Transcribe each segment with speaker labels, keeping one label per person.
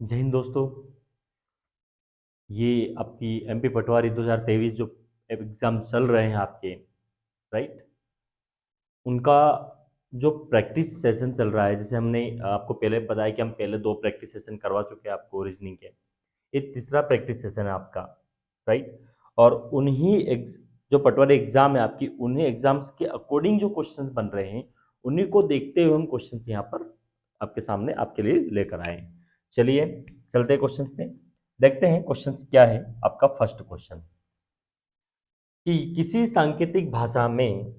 Speaker 1: जय हिंद दोस्तों। ये आपकी एमपी पटवारी 2023 जो एग्ज़ाम चल रहे हैं आपके, राइट, उनका जो प्रैक्टिस सेशन चल रहा है, जैसे हमने आपको पहले बताया कि हम पहले 2 प्रैक्टिस सेशन करवा चुके हैं आपको रीजनिंग के। ये तीसरा प्रैक्टिस सेशन है आपका, राइट। और उन्हीं जो पटवारी एग्ज़ाम है आपकी, उन्हीं एग्ज़ाम्स के अकॉर्डिंग जो क्वेश्चंस बन रहे हैं, उन्हीं को देखते हुए हम क्वेश्चंस यहाँ पर आपके सामने आपके लिए लेकर आए हैं। चलिए चलते हैं क्वेश्चंस पे, देखते हैं क्वेश्चंस क्या है। आपका फर्स्ट क्वेश्चन कि किसी सांकेतिक भाषा में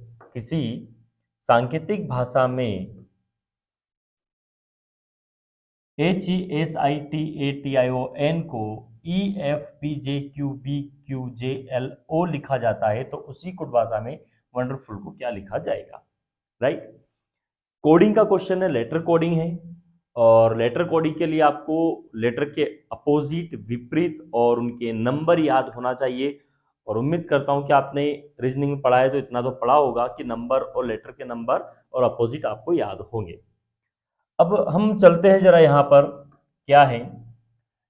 Speaker 1: HESITATION को EFPJQBQJLO लिखा जाता है, तो उसी कोड भाषा में वंडरफुल को क्या लिखा जाएगा, राइट। कोडिंग का क्वेश्चन है, लेटर कोडिंग है। और लेटर कोडिंग के लिए आपको लेटर के अपोजिट, विपरीत और उनके नंबर याद होना चाहिए। और उम्मीद करता हूं कि आपने रीजनिंग में पढ़ा है तो इतना तो पढ़ा होगा कि नंबर और लेटर के नंबर और अपोजिट आपको याद होंगे। अब हम चलते हैं जरा यहाँ पर क्या है।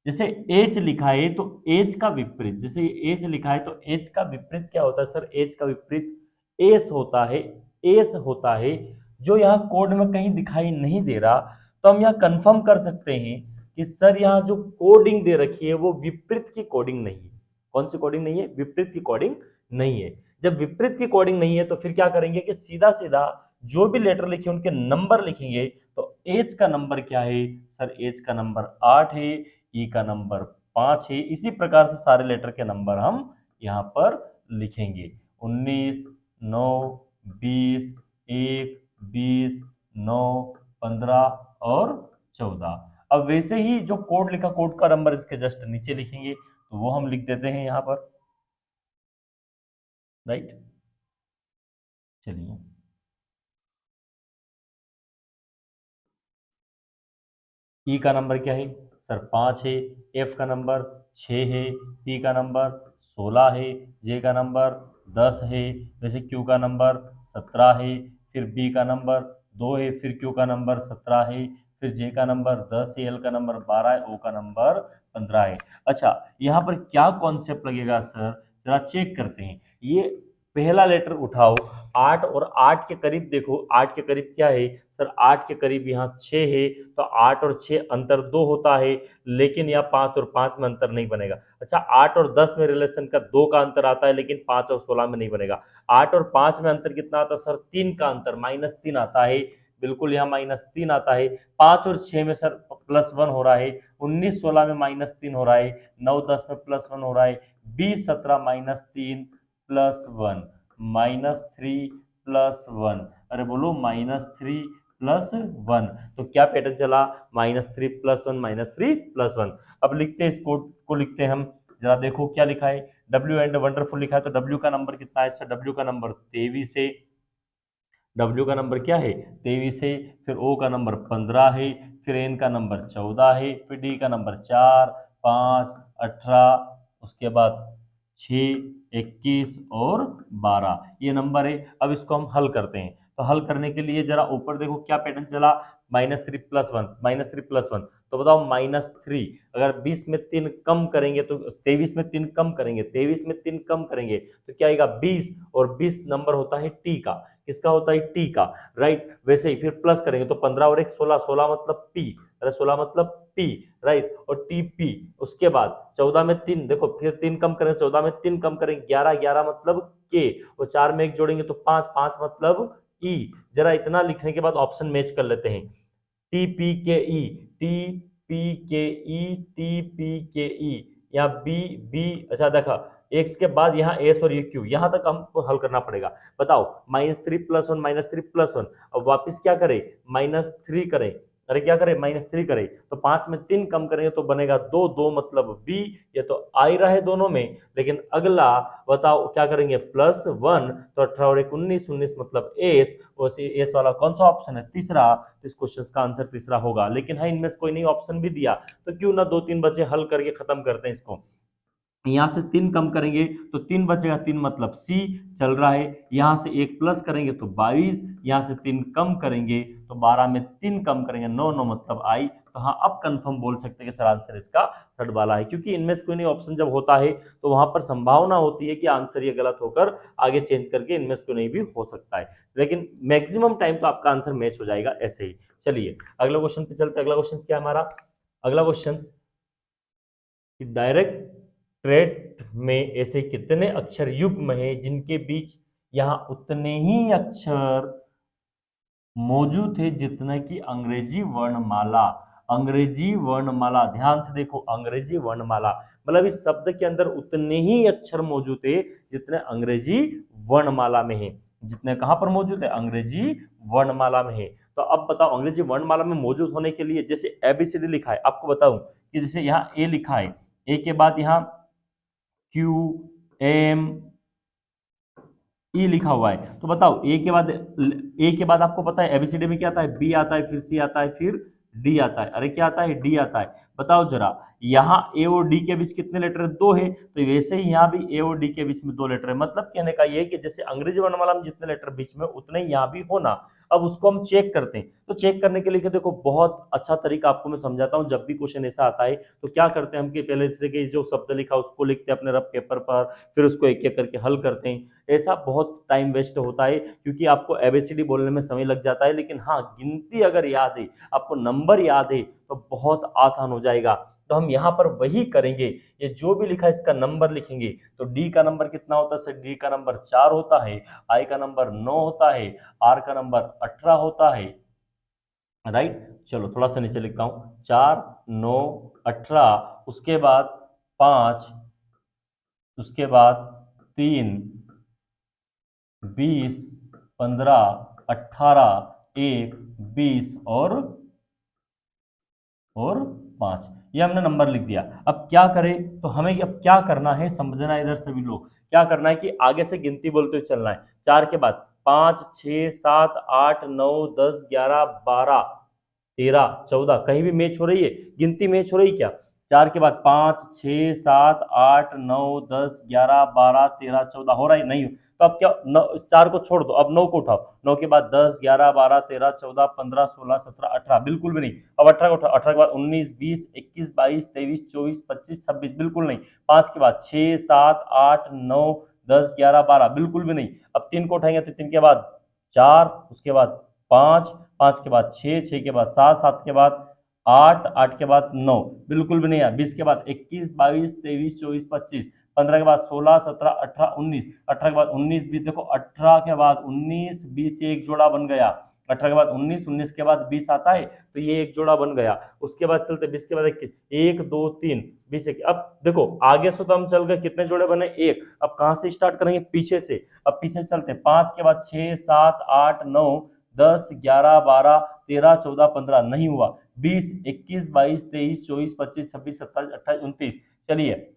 Speaker 1: जैसे एच लिखा है तो एच का विपरीत, जैसे एच लिखा है तो एच का विपरीत क्या होता है सर? एच का विपरीत एस होता है। एस होता है, जो यहाँ कोड में कहीं दिखाई नहीं दे रहा, तो हम यहाँ कंफर्म कर सकते हैं कि सर यहाँ जो कोडिंग दे रखी है वो विपरीत की कोडिंग नहीं है। कौन सी कोडिंग नहीं है? विपरीत की कोडिंग नहीं है। जब विपरीत की कोडिंग नहीं है तो फिर क्या करेंगे कि सीधा सीधा जो भी लेटर लिखे उनके नंबर लिखेंगे। तो एच का नंबर क्या है सर? एच का नंबर 8 है, ई का नंबर 5 है। इसी प्रकार से सारे लेटर के नंबर हम यहाँ पर लिखेंगे। 19, 9, 20, 1, 20, 9, 15 और 14। अब वैसे ही जो कोड लिखा, कोड का नंबर इसके जस्ट नीचे लिखेंगे, तो वो हम लिख देते हैं यहाँ पर, राइट। चलिए, ई का नंबर क्या है सर? 5 है। एफ का नंबर 6 है। पी का नंबर 16 है। जे का नंबर 10 है। वैसे क्यू का नंबर 17 है। फिर बी का नंबर 2 है। फिर क्यू का नंबर 17 है। फिर जे का नंबर 10 है। एल का नंबर 12 है। ओ का नंबर 15 है। अच्छा, यहाँ पर क्या कॉन्सेप्ट लगेगा सर? जरा चेक करते हैं। ये पहला लेटर उठाओ, 8 और 8 के करीब देखो। 8 के करीब क्या है सर? 8 के करीब यहाँ 6 है, तो 8 और 6 अंतर 2 होता है, लेकिन यहाँ 5 और 5 में अंतर नहीं बनेगा। अच्छा, 8 और 10 में रिलेशन का 2 का अंतर आता है, लेकिन 5 और 16 में नहीं बनेगा। 8 और 5 में अंतर कितना आता है सर? 3 का अंतर, -3 आता है। बिल्कुल यहाँ -3 आता है। 5 और 6 में सर +1 हो रहा है। 19 16 में -3 हो रहा है। 9 10 में +1 हो रहा है। 20 17 -3 +1, -3 +1। अरे बोलो -3 +1। तो क्या पैटर्न चला? -3 +1, -3 +1। अब लिखते हैं इस कोड को, लिखते हैं हम। जरा देखो क्या लिखा है। डब्ल्यू एंड वंडरफुल लिखा है, तो डब्ल्यू का नंबर कितना है? डब्ल्यू का नंबर 23 है। डब्ल्यू का नंबर क्या है? 23 है। फिर ओ का नंबर 15 है। फिर एन का नंबर 14 है। फिर डी का नंबर 4, 5, 18, उसके बाद 6, 21 और 12 ये नंबर है। अब इसको हम हल करते हैं। तो हल करने के लिए जरा ऊपर देखो क्या पैटर्न चला। -3 +1, -3 +1। तो बताओ -3 अगर 20 में 3 कम करेंगे तो 23 में 3 कम करेंगे, 23 में 3 कम करेंगे तो क्या आएगा? 20। और 20 नंबर होता है टी का। किसका होता है? टी का, राइट। वैसे ही फिर प्लस करेंगे तो 15 और 1 16, 16 मतलब पी। अरे 16 मतलब पी, राइट। और टी पी। उसके बाद 14 में 3 देखो, फिर 3 कम करेंगे, 14 में 3 कम करेंगे, 11 11 मतलब के। और 4 में 1 जोड़ेंगे तो 5 5 मतलब ई। जरा इतना लिखने के बाद ऑप्शन मैच कर लेते हैं। टी पी के ई, टी पी के ई, टी पी के ई, यहाँ बी बी। अच्छा देखा, एक्स के बाद यहाँ एस और ये क्यू, यहाँ तक हमको हल करना पड़ेगा। बताओ -3 +1, -3 +1। अब वापिस क्या करें? -3 करें। अरे क्या करें? -3 करें। तो 5 में 3 कम करेंगे तो बनेगा 2, 2 मतलब बी। ये तो आ ही रहा है दोनों में। लेकिन अगला बताओ क्या करेंगे? +1, तो 18 और 1 19, 19 मतलब एस। और एस वाला कौन सा ऑप्शन है? तीसरा। इस क्वेश्चन का आंसर तीसरा होगा। लेकिन है इनमें से कोई नहीं ऑप्शन भी दिया, तो क्यों ना 2 3 बचे हल करके खत्म करते हैं इसको। यहाँ से 3 कम करेंगे तो 3 बचेगा, 3 मतलब सी चल रहा है। यहाँ से 1 प्लस करेंगे तो 22, यहाँ से 3 कम करेंगे तो 12 में 3 कम करेंगे 9, 9 मतलब आई। तो हाँ, अब कंफर्म बोल सकते हैं कि सर आंसर इसका थर्ड वाला है, क्योंकि इनमें से कोई नहीं ऑप्शन जब होता है तो वहां पर संभावना होती है कि आंसर ये गलत होकर आगे चेंज करके इनमें से कोई नहीं भी हो सकता है, लेकिन मैक्सिमम टाइम तो आपका आंसर मैच हो जाएगा ऐसे ही। चलिए अगला क्वेश्चन पे चलते हैं। अगला क्वेश्चन क्या है हमारा? अगला क्वेश्चन कि डायरेक्ट में ऐसे कितने अक्षर युग्म हैं जिनके बीच यहां उतने ही अक्षर मौजूद थे जितना कि अंग्रेजी वर्णमाला। अंग्रेजी वर्णमाला, ध्यान से देखो, अंग्रेजी वर्णमाला मतलब इस शब्द के अंदर उतने ही अक्षर मौजूद है जितने अंग्रेजी वर्णमाला में है। जितने कहां पर मौजूद है? अंग्रेजी वर्णमाला में है। तो अब बताओ, अंग्रेजी वर्णमाला में मौजूद होने के लिए जैसे एबीसीडी लिखा है, आपको बताऊं कि जैसे यहाँ ए लिखा है, ए के बाद यहाँ क्यू एम ई लिखा हुआ है, तो बताओ ए के बाद आपको पता है एबीसीडी में क्या आता है? बी आता है, फिर सी आता है, फिर डी आता है। अरे क्या आता है? डी आता है। बताओ जरा, यहाँ ए और डी के बीच कितने लेटर है? 2 है, तो वैसे ही यहाँ भी ए और डी के बीच में 2 लेटर है। मतलब कहने का ये कि जैसे अंग्रेजी वर्णमाला में जितने लेटर बीच में उतने ही यहाँ भी होना। अब उसको हम चेक करते हैं, तो चेक करने के लिए देखो बहुत अच्छा तरीका आपको मैं समझाता हूँ। जब भी क्वेश्चन ऐसा आता है तो क्या करते हैं हम कि पहले जैसे कि जो शब्द लिखा उसको लिखते हैं अपने रफ पेपर पर, फिर उसको एक एक करके हल करते हैं। ऐसा बहुत टाइम वेस्ट होता है क्योंकि आपको एबीसीडी बोलने में समय लग जाता है, लेकिन हाँ, गिनती अगर याद है, आपको नंबर याद है, तो बहुत आसान हो जाएगा। तो हम यहाँ पर वही करेंगे, ये जो भी लिखा है इसका नंबर लिखेंगे। तो डी का नंबर कितना होता है सर? डी का नंबर 4 होता है, आई का नंबर 9 होता है, आर का नंबर 18 होता है, राइट। चलो थोड़ा सा नीचे लिखता हूं, 4 9 18, उसके बाद 5, उसके बाद 3 20 15 18 1 20 और 5, ये हमने नंबर लिख दिया। अब क्या करें? तो हमें अब क्या करना है समझना, इधर सभी लोग क्या करना है कि आगे से गिनती बोलते हुए चलना है। 4 के बाद 5 6 7 8 9 10 11 12 13 14, कहीं भी मैच हो रही है? गिनती मैच हो रही क्या? 4 के बाद 5 6 7 8 9 10 11 12 13 14 हो रहा है? नहीं। तो अब क्या, 4 को छोड़ दो, अब 9 को उठाओ। 9 के बाद 10 11 12 13 14 15 16 17 18, बिल्कुल भी नहीं। अब 18 को उठाओ, 18 के बाद 19 20 21 22 23 24 25 26, बिल्कुल नहीं। 5 के बाद 6 7 8 9 10 11 12, बिल्कुल भी नहीं। अब 3 को उठाएंगे तो 3 के बाद 4, उसके बाद 5, 5 के बाद 6, 6 के बाद 7, 7 के बाद 8, 8 के बाद 9, बिल्कुल भी नहीं है। 20 के बाद 21 22 23 24 25, 15 के बाद 16 17 18 19, 18 के बाद 19 20, देखो 18 के बाद 19 20 से एक जोड़ा बन गया। 18 के बाद 19, 19 के बाद 20 आता है, तो ये एक जोड़ा बन गया। उसके बाद चलते 20 के बाद 21, 1 2 3 20 1। अब देखो आगे से तो हम चल गए, कितने जोड़े बने? एक। अब कहां से स्टार्ट करेंगे? पीछे से। अब पीछे चलते 5 के बाद 6 7 8 9 10 11 12 13 14 15, नहीं हुआ। 20 21 22 23 24 25 26 27 28 29, चलिए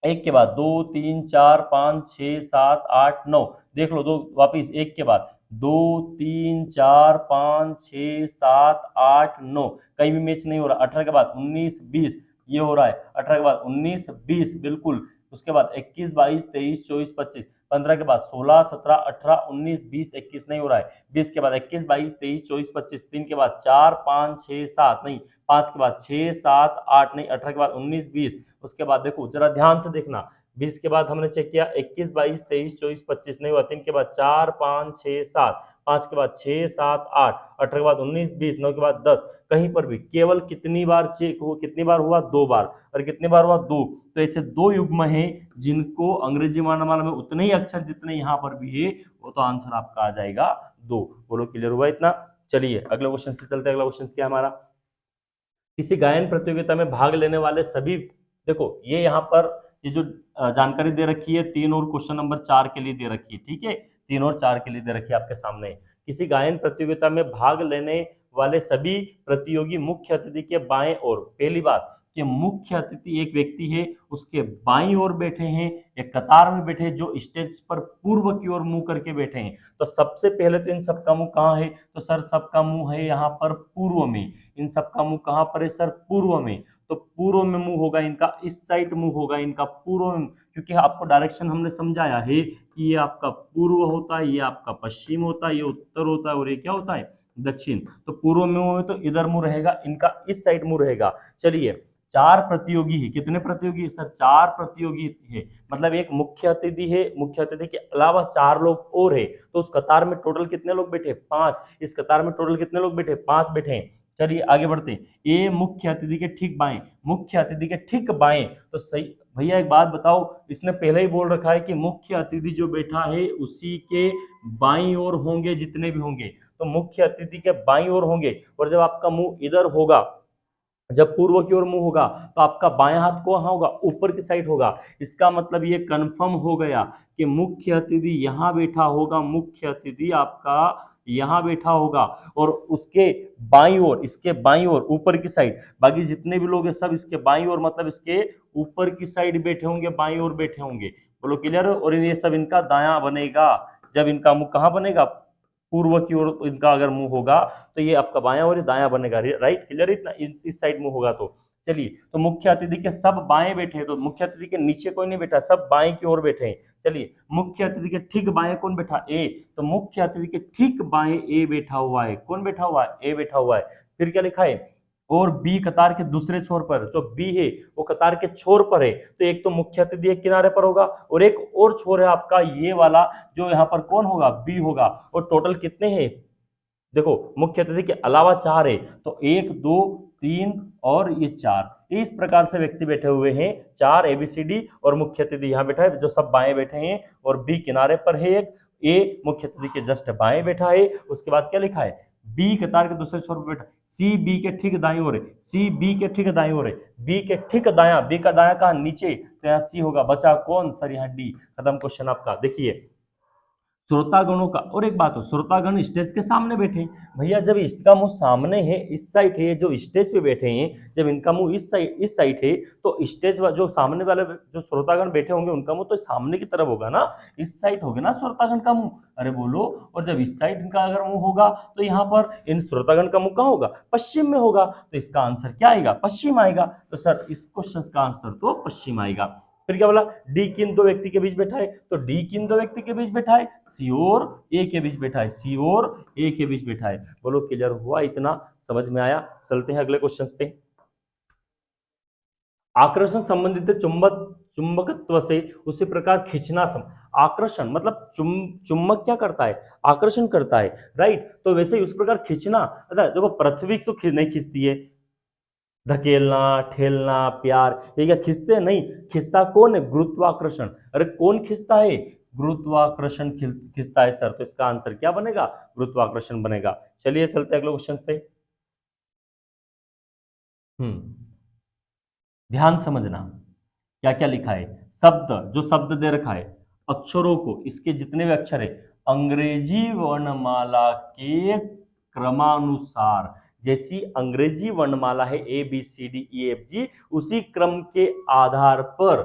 Speaker 1: एक के बाद 2 3 4 5 6 7 8 9, देख लो, दो वापिस, एक के बाद 2 3 4 5 6 7 8 9, कहीं भी मैच नहीं हो रहा। 18 के बाद 19 20, ये हो रहा है। 18 के बाद 19 20, बिल्कुल। उसके बाद 21 22 23 24 25, 15 के बाद 16 17 18 19 20 21, नहीं हो रहा है। 20 के बाद 21 22 23 24 25, 3 के बाद 4 5 6 7, नहीं। 5 के बाद 6 7 8, नहीं। 18 के बाद 19 20, उसके बाद देखो जरा ध्यान से देखना, 20 के बाद हमने चेक किया 21 22 23 24 25, नहीं हुआ। 3 के बाद 4 5 6 7, 5 के बाद 6 7 8, 18 के बाद 19 20, 9 के बाद 10, कहीं पर भी केवल कितनी बार चेक हो, कितनी बार हुआ? 2 बार। और कितनी बार हुआ? 2। तो ऐसे 2 युग्म हैं जिनको अंग्रेजी वर्णमाला में उतने ही अक्षर जितने यहाँ पर भी है, वो तो आंसर आपका आ जाएगा 2। बोलो क्लियर हुआ इतना? चलिए अगले क्वेश्चन पे चलते हैं। अगला क्वेश्चन क्या है हमारा? किसी गायन प्रतियोगिता में भाग लेने वाले सभी, देखो ये यहाँ पर ये जो जानकारी दे रखी है 3 और क्वेश्चन नंबर 4 के लिए दे रखी है, ठीक है, 3 और 4 के लिए दे रखी है आपके सामने। किसी गायन प्रतियोगिता में भाग लेने वाले सभी प्रतियोगी मुख्य अतिथि के बाएं ओर, पहली बात कि मुख्य अतिथि एक व्यक्ति है, उसके बाईं ओर बैठे हैं, एक कतार में बैठे जो स्टेज पर पूर्व की ओर मुंह करके बैठे हैं। तो सबसे पहले तो इन सबका मुंह कहाँ है? तो सर सबका मुंह है यहाँ पर पूर्व में। इन सबका मुंह कहां पर है सर? पूर्व में। तो पूर्व में मुंह होगा इनका, इस साइड मुंह होगा इनका पूर्व में, क्योंकि आपको डायरेक्शन हमने समझाया है कि ये आपका पूर्व होता है, ये आपका पश्चिम होता है, ये उत्तर होता है और ये क्या होता है दक्षिण। तो पूर्व में मुंह है तो इधर मुंह रहेगा इनका, इस साइड मुंह रहेगा। चलिए, 4 प्रतियोगी है, कितने प्रतियोगी है सर? 4 प्रतियोगी है, मतलब एक मुख्य अतिथि है, मुख्य अतिथि के अलावा 4 लोग और है, तो उस कतार में टोटल कितने लोग बैठे? 5। इस कतार में टोटल कितने लोग बैठे? 5 बैठे हैं। चलिए आगे बढ़ते हैं। ये मुख्य अतिथि के ठीक बाएं, मुख्य अतिथि के ठीक बाएं, तो सही भैया एक बात बताओ, इसने पहले ही बोल रखा है कि मुख्य अतिथि जो बैठा है उसी के बाईं ओर होंगे जितने भी होंगे, तो मुख्य अतिथि के बाईं ओर होंगे। और जब आपका मुंह इधर होगा, जब पूर्व की ओर मुंह होगा, तो आपका बायां हाथ कहाँ होगा? ऊपर की साइड होगा। इसका मतलब ये कंफर्म हो गया कि मुख्य अतिथि यहाँ बैठा होगा, मुख्य अतिथि आपका यहाँ बैठा होगा, और उसके बाईं ओर, इसके बाईं ओर ऊपर की साइड, बाकी जितने भी लोग हैं सब इसके बाईं ओर, मतलब इसके ऊपर की साइड बैठे होंगे, बाईं ओर बैठे होंगे। बोलो क्लियर? और ये सब इनका दायां बनेगा। जब इनका मुंह कहाँ बनेगा? पूर्व की ओर इनका अगर मुंह होगा तो ये आपका बायां और ये दायां बनेगा। राइट? क्लियर? इतना इस साइड मुंह होगा तो चलिए, तो मुख्य अतिथि के सब बाएं बैठे हैं, तो मुख्य अतिथि के नीचे कोई नहीं बैठा, सब बाएं की ओर बैठे हैं। चलिए, मुख्य अतिथि के ठीक बाएं कौन बैठा? ए। तो मुख्य अतिथि के ठीक बाएं ए बैठा हुआ है। कौन बैठा हुआ है? ए बैठा हुआ है। फिर क्या लिखा है? और बी कतार के दूसरे छोर पर, जो बी है वो कतार के छोर पर है, तो एक तो मुख्य अतिथि एक किनारे पर होगा और एक और छोर है आपका ये वाला, जो यहाँ पर कौन होगा? बी होगा। और टोटल कितने हैं? देखो, मुख्य अतिथि के अलावा 4 है, तो 1 2 3 और ये 4, इस प्रकार से व्यक्ति बैठे हुए हैं। 4 ABCD, और मुख्य अतिथि यहाँ बैठा है जो सब बाएं बैठे हैं, और बी किनारे पर है एक, ए मुख्य अतिथि के जस्ट बाएं बैठा है। उसके बाद क्या लिखा है? बी कतार के दूसरे छोर पर बैठा, सी बी के ठीक दाईं ओर है, सी बी के ठीक दाईं ओर है, बी के ठीक दायां, बी का दायां कहां? नीचे, तो यहाँ सी होगा। बचा कौन सर? यहाँ डी। खत्म क्वेश्चन आपका। देखिए, श्रोतागणों का, और एक बात हो, श्रोतागण स्टेज के सामने बैठे हैं भैया, जब इसका मुंह सामने है, इस साइड है, जो स्टेज पे बैठे हैं, जब इनका मुंह इस साइड है, तो स्टेज जो सामने वाले जो श्रोतागण बैठे होंगे उनका मुंह तो सामने की तरफ होगा ना, इस साइड होगा ना श्रोतागण का मुंह। अरे बोलो। और जब इस साइड इनका अगर मुंह होगा तो यहाँ पर इन श्रोतागण का मुंह कहाँ होगा? पश्चिम में होगा। तो इसका आंसर क्या आएगा? पश्चिम आएगा। तो सर इस क्वेश्चन का आंसर तो पश्चिम आएगा। फिर क्या बोला? डी किन 2 व्यक्ति के बीच बैठा है, तो डी किन 2 व्यक्ति के बीच बैठा है? सी और ए के बीच बैठा है, सी और ए के बीच बैठा है। बोलो क्लियर हुआ? इतना समझ में आया? चलते हैं अगले क्वेश्चन पे। आकर्षण संबंधित चुंबकत्व से उसी प्रकार खींचना आकर्षण मतलब चुंबक क्या करता है? आकर्षण करता है। राइट? तो वैसे ही उस प्रकार खींचना, देखो पृथ्वी तो नहीं खींचती है, धकेलना, ठेलना, प्यार, ये क्या खींचते हैं? नहीं। खींचता कौन है? गुरुत्वाकर्षण। अरे कौन खींचता है? गुरुत्वाकर्षण खींचता है सर। तो इसका आंसर क्या बनेगा? गुरुत्वाकर्षण बनेगा। चलिए चलते हैं अगले क्वेश्चन पे। ध्यान समझना क्या क्या लिखा है। शब्द, जो शब्द दे रखा है, अक्षरों को, इसके जितने भी अक्षर है, अंग्रेजी वर्णमाला के क्रमानुसार, जैसी अंग्रेजी वर्णमाला है ABCDEFG, उसी क्रम के आधार पर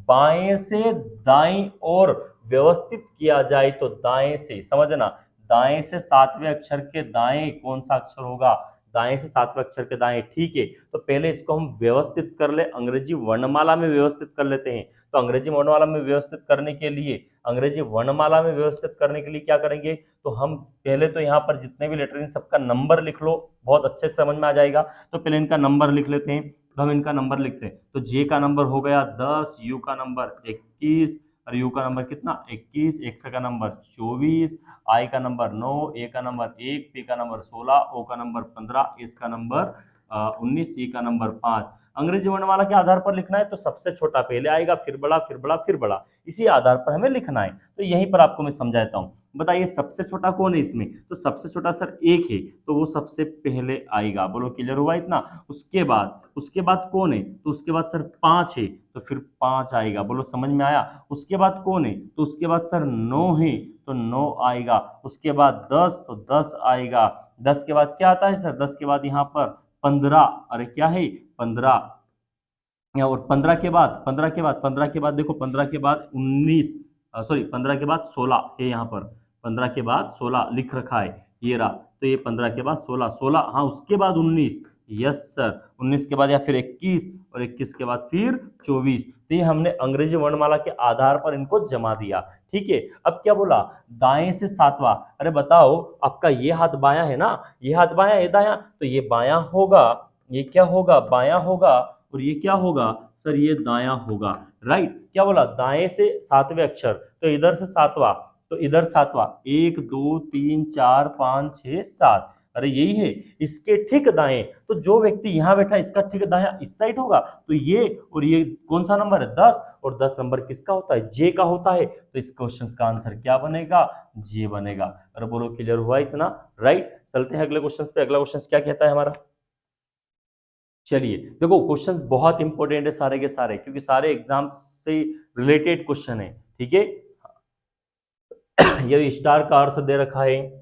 Speaker 1: बाएं से दाएं और व्यवस्थित किया जाए तो दाएं से, समझना, दाएं से 7वें अक्षर के दाएं कौन सा अक्षर होगा? दाएं से 7वें अक्षर के दाएं। ठीक है, तो पहले इसको हम व्यवस्थित कर ले, अंग्रेजी वर्णमाला में व्यवस्थित कर लेते हैं। तो अंग्रेजी वर्णमाला में व्यवस्थित करने के लिए, अंग्रेजी वर्णमाला में व्यवस्थित करने के लिए क्या करेंगे? तो हम पहले तो यहाँ पर जितने भी लेटर हैं सबका नंबर लिख लो, बहुत अच्छे से समझ में आ जाएगा। तो पहले इनका नंबर लिख लेते हैं। तो हम इनका नंबर लिखते हैं। तो जे का नंबर हो गया 10, यू का नंबर 21, और यू का नंबर कितना? 21, एक्स का नंबर 24, आई का नंबर 9, ए का नंबर 1, पी का नंबर 16, ओ का नंबर 15, एस का नंबर 19, सी का नंबर 5। अंग्रेजी वर्णमाला के आधार पर लिखना है तो सबसे छोटा पहले आएगा, फिर बड़ा, फिर बड़ा, फिर बड़ा, इसी आधार पर हमें लिखना है। तो यहीं पर आपको मैं समझाता हूँ। बताइए सबसे छोटा कौन है इसमें? तो सबसे छोटा सर 1 है, तो वो सबसे पहले आएगा। बोलो क्लियर हुआ इतना? उसके बाद कौन है? तो उसके बाद सर 5 है, तो फिर 5 आएगा। बोलो समझ में आया? उसके बाद कौन है? तो उसके बाद सर 9 है, तो 9 आएगा। उसके बाद 10, तो 10 आएगा। 10 के बाद क्या आता है सर? 10 के बाद यहाँ पर 15, अरे क्या है? 15। और 15 के बाद देखो, 15 के बाद 19, सॉरी 15 के बाद 16 है यहाँ पर, 15 के बाद 16 लिख रखा है, ये रहा। तो ये 15 के बाद 16, हाँ उसके बाद 19, यस सर। 19 के बाद या फिर 21 और 21 के बाद फिर 24। तो ये हमने अंग्रेजी वर्णमाला के आधार पर इनको जमा दिया। ठीक है, अब क्या बोला, दाएं से सातवां। अरे बताओ, आपका ये हाथ बायां है ना, ये हाथ बायां, ये दायां, तो ये बायां होगा, ये क्या होगा, बायां होगा, और ये क्या होगा सर, ये दायां होगा। राइट, क्या बोला, दाएं से सातवें अक्षर, तो इधर से सातवां, तो इधर सातवां, 1 2 3 4 5 6 7। अरे यही है, इसके ठीक दाएं, तो जो व्यक्ति यहां बैठा है इसका ठीक दायां इस साइड होगा, तो ये और ये कौन सा नंबर है, 10, और 10 नंबर किसका होता है, जे का होता है। तो इस क्वेश्चन का आंसर क्या बनेगा, जे बनेगा। अरे बोलो, क्लियर हुआ इतना। राइट, चलते हैं अगले क्वेश्चन पे। अगला क्वेश्चन क्या कहता है हमारा, चलिए देखो, क्वेश्चंस बहुत इंपॉर्टेंट है सारे के सारे, क्योंकि सारे एग्जाम से रिलेटेड क्वेश्चन है। ठीक है, ये स्टार का अर्थ दे रखा है,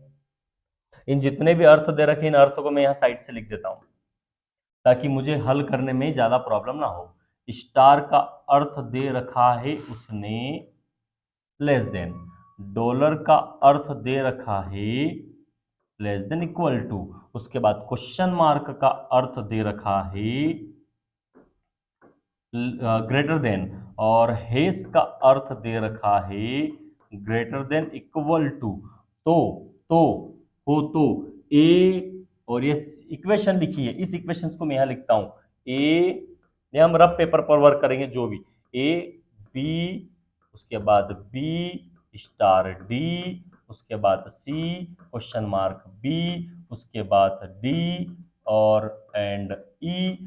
Speaker 1: इन जितने भी अर्थ दे रखे इन अर्थों को मैं यहाँ साइड से लिख देता हूं, ताकि मुझे हल करने में ज्यादा प्रॉब्लम ना हो। स्टार का अर्थ दे रखा है उसने लेस देन, डॉलर का अर्थ दे रखा है लेस देन इक्वल टू, उसके बाद क्वेश्चन मार्क का अर्थ दे रखा है ग्रेटर देन, और हेस का अर्थ दे रखा है ग्रेटर देन इक्वल टू। तो तो हो तो ए, और ये इक्वेशन लिखी है, इस इक्वेशन को मैं यहां लिखता हूं, ए, ये हम रफ पेपर पर वर्क करेंगे जो भी, ए बी, उसके बाद बी स्टार डी, उसके बाद सी क्वेश्चन मार्क बी, उसके बाद डी और एंड ई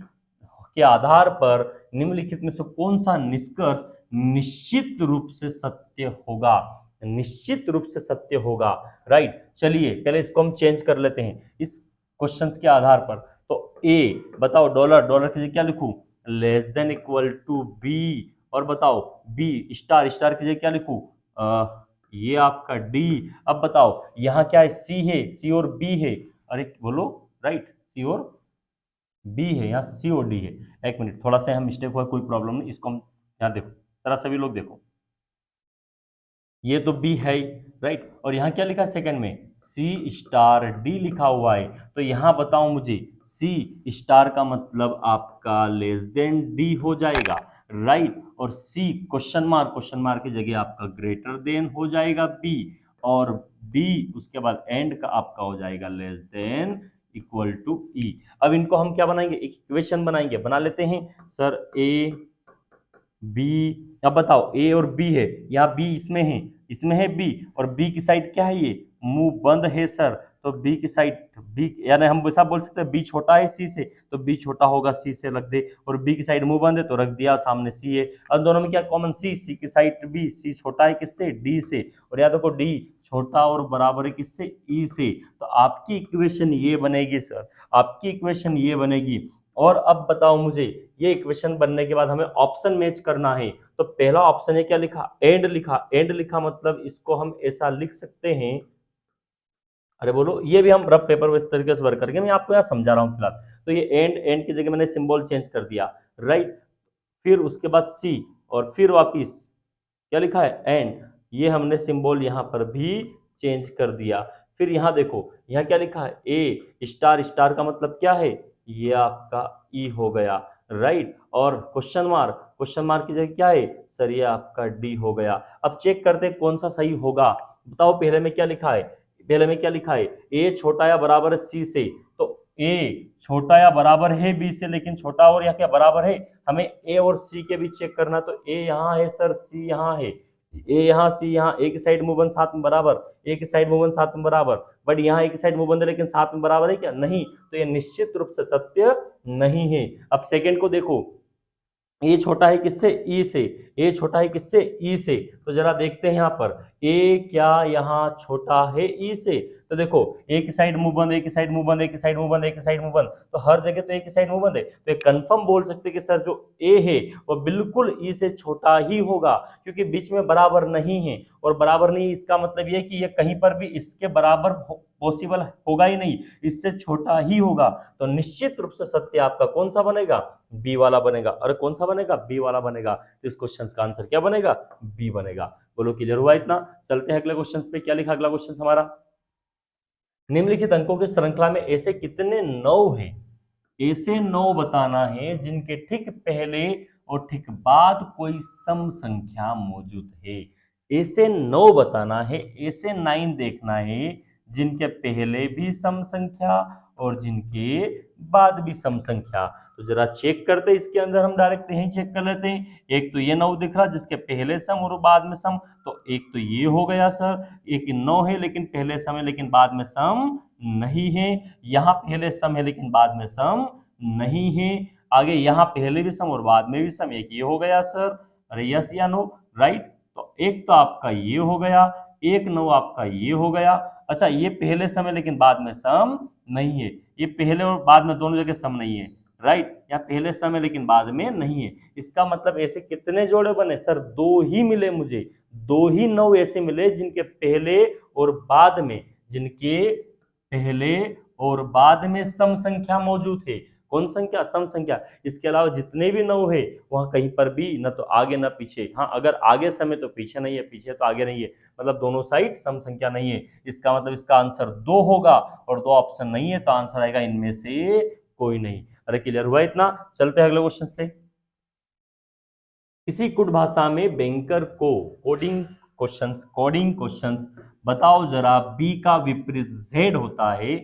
Speaker 1: के आधार पर निम्नलिखित में से कौन सा निष्कर्ष निश्चित रूप से सत्य होगा, निश्चित रूप से सत्य होगा। राइट, चलिए पहले इसको हम चेंज कर लेते हैं इस क्वेश्चंस के आधार पर। तो ए बताओ, डॉलर, डॉलर की जगह क्या लिखूं, less than equal to B, और बताओ बी स्टार, स्टार की जगह क्या लिखूं, ये आपका डी। अब बताओ यहाँ क्या है, सी है, सी और बी है, अरे बोलो, राइट, सी और बी है, यहाँ सी और डी है। एक मिनट, थोड़ा सा हम मिस्टेक हुआ, कोई प्रॉब्लम नहीं, इसको हम यहाँ देखो, जरा सभी लोग देखो, ये तो बी है ही, राइट, और यहाँ क्या लिखा है सेकंड में, सी स्टार डी लिखा हुआ है। तो यहाँ बताओ मुझे, सी स्टार का मतलब आपका लेस देन डी हो जाएगा, राइट, और सी क्वेश्चन मार्क की जगह आपका ग्रेटर देन हो जाएगा बी, और बी उसके बाद एंड का आपका हो जाएगा लेस देन इक्वल टू ई। अब इनको हम क्या बनाएंगे, एक इक्वेशन बनाएंगे, बना लेते हैं सर। ए बी, अब बताओ ए और बी है, यहाँ बी इसमें है, इसमें है बी, और बी की साइड क्या है, ये मुंह बंद है सर, तो बी की साइड, बी यानी हम ऐसा बोल सकते हैं बी छोटा है सी से, तो बी छोटा होगा सी से, रख दे, और बी की साइड मुंह बंद है तो रख दिया, सामने सी है, और दोनों में क्या कॉमन, सी, सी की साइड बी, सी छोटा है किससे, डी से, और याद रखो डी छोटा और बराबर है किससे, ई से। तो आपकी इक्वेशन ये बनेगी सर, आपकी इक्वेशन ये बनेगी। और अब बताओ मुझे, ये इक्वेशन बनने के बाद हमें ऑप्शन मैच करना है, तो पहला ऑप्शन है क्या लिखा, एंड लिखा, एंड लिखा मतलब इसको हम ऐसा लिख सकते हैं, अरे बोलो, ये भी हम रफ पेपर में इस तरीके से वर्क करेंगे, मैं आपको यहाँ समझा रहा हूँ फिलहाल। तो ये एंड, एंड की जगह मैंने सिंबल चेंज कर दिया, राइट, फिर उसके बाद सी, और फिर वापिस क्या लिखा है, एंड, ये हमने सिंबल यहाँ पर भी चेंज कर दिया। फिर यहाँ देखो, यहाँ क्या लिखा है, ए स्टार, स्टार का मतलब क्या है, ये आपका ई हो गया, राइट, और क्वेश्चन मार्क, क्वेश्चन मार्क की जगह क्या है सर, ये आपका डी हो गया। अब चेक करते हैं कौन सा सही होगा, बताओ पहले में क्या लिखा है, पहले में क्या लिखा है, ए छोटा या बराबर है सी से, तो ए छोटा या बराबर है बी से, लेकिन छोटा और या क्या बराबर है, हमें ए और सी के बीच चेक करना, तो ए यहाँ है सर, सी यहाँ है, ए यहाँ, सी यहाँ, एक साइड मुंह बंद साथ में बराबर, एक साइड मुंह बंद साथ में बराबर, बट यहाँ एक साइड मुंह बंद है लेकिन साथ में बराबर है क्या, नहीं, तो ये निश्चित रूप से सत्य नहीं है। अब सेकंड को देखो, ए छोटा है किससे, ई से, ए छोटा है किससे, ई से, तो जरा देखते हैं यहाँ पर, ए क्या यहाँ छोटा है ई से, तो देखो एक साइड मुंह बंद, एक साइड मुंह बंद, एक साइड मुंह बंद, एक साइड मुंह बंद, तो हर जगह तो एक साइड मुंह बंद है, तो एक कंफर्म बोल सकते हैं कि सर जो ए है वो बिल्कुल ई से छोटा ही होगा, क्योंकि बीच में बराबर नहीं है, और बराबर नहीं इसका मतलब ये कि ये कहीं पर भी इसके बराबर पॉसिबल होगा ही नहीं, इससे छोटा ही होगा, तो निश्चित रूप से सत्य आपका कौन सा बनेगा, बी वाला बनेगा। अरे कौन सा बनेगा, बी वाला बनेगा, तो इस क्वेश्चन का आंसर क्या बनेगा, बी बनेगा। बोलो क्लियर हुआ इतना। चलते हैं अगले क्वेश्चन पे, क्या लिखा अगला क्वेश्चन हमारा, निम्नलिखित अंकों की श्रृंखला में ऐसे कितने 9 हैं, ऐसे 9 बताना है जिनके ठीक पहले और ठीक बाद कोई सम संख्या मौजूद है। ऐसे 9 बताना है, ऐसे 9 देखना है जिनके पहले भी सम संख्या और जिनके बाद भी सम संख्या। तो जरा चेक करते हैं, इसके अंदर हम डायरेक्ट यही चेक कर लेते हैं। एक तो ये 9 दिख रहा जिसके पहले सम और बाद में सम, तो एक तो ये हो गया सर। एक 9 है लेकिन पहले सम है लेकिन बाद में सम नहीं है। यहाँ पहले सम है लेकिन बाद में सम नहीं है। आगे यहाँ पहले भी सम और बाद में भी सम, एक ये हो गया सर। अरे यस या नो? राइट। तो एक तो आपका ये हो गया, एक 9 आपका ये हो गया। अच्छा, ये पहले सम है लेकिन बाद में सम नहीं है। ये पहले और बाद में दोनों जगह सम नहीं है। राइट, यहाँ पहले सम है लेकिन बाद में नहीं है। इसका मतलब ऐसे कितने जोड़े बने सर? 2 ही मिले मुझे। 2 ही 9 ऐसे मिले जिनके पहले और बाद में, जिनके पहले और बाद में सम संख्या मौजूद है। कौन संख्या? सम संख्या। इसके अलावा जितने भी 9 है वहां कहीं पर भी न तो आगे न पीछे। हाँ, अगर आगे सम है तो पीछे नहीं है, पीछे तो आगे नहीं है, मतलब दोनों साइड सम संख्या नहीं है। इसका मतलब इसका आंसर 2 होगा और 2 ऑप्शन नहीं है, तो आंसर आएगा इनमें से कोई नहीं। अरे क्लियर हुआ इतना? चलते हैं अगले क्वेश्चन पे। किसी कुट भाषा में बैंकर को कोडिंग क्वेश्चंस बताओ जरा। बी का विपरीत जेड होता है,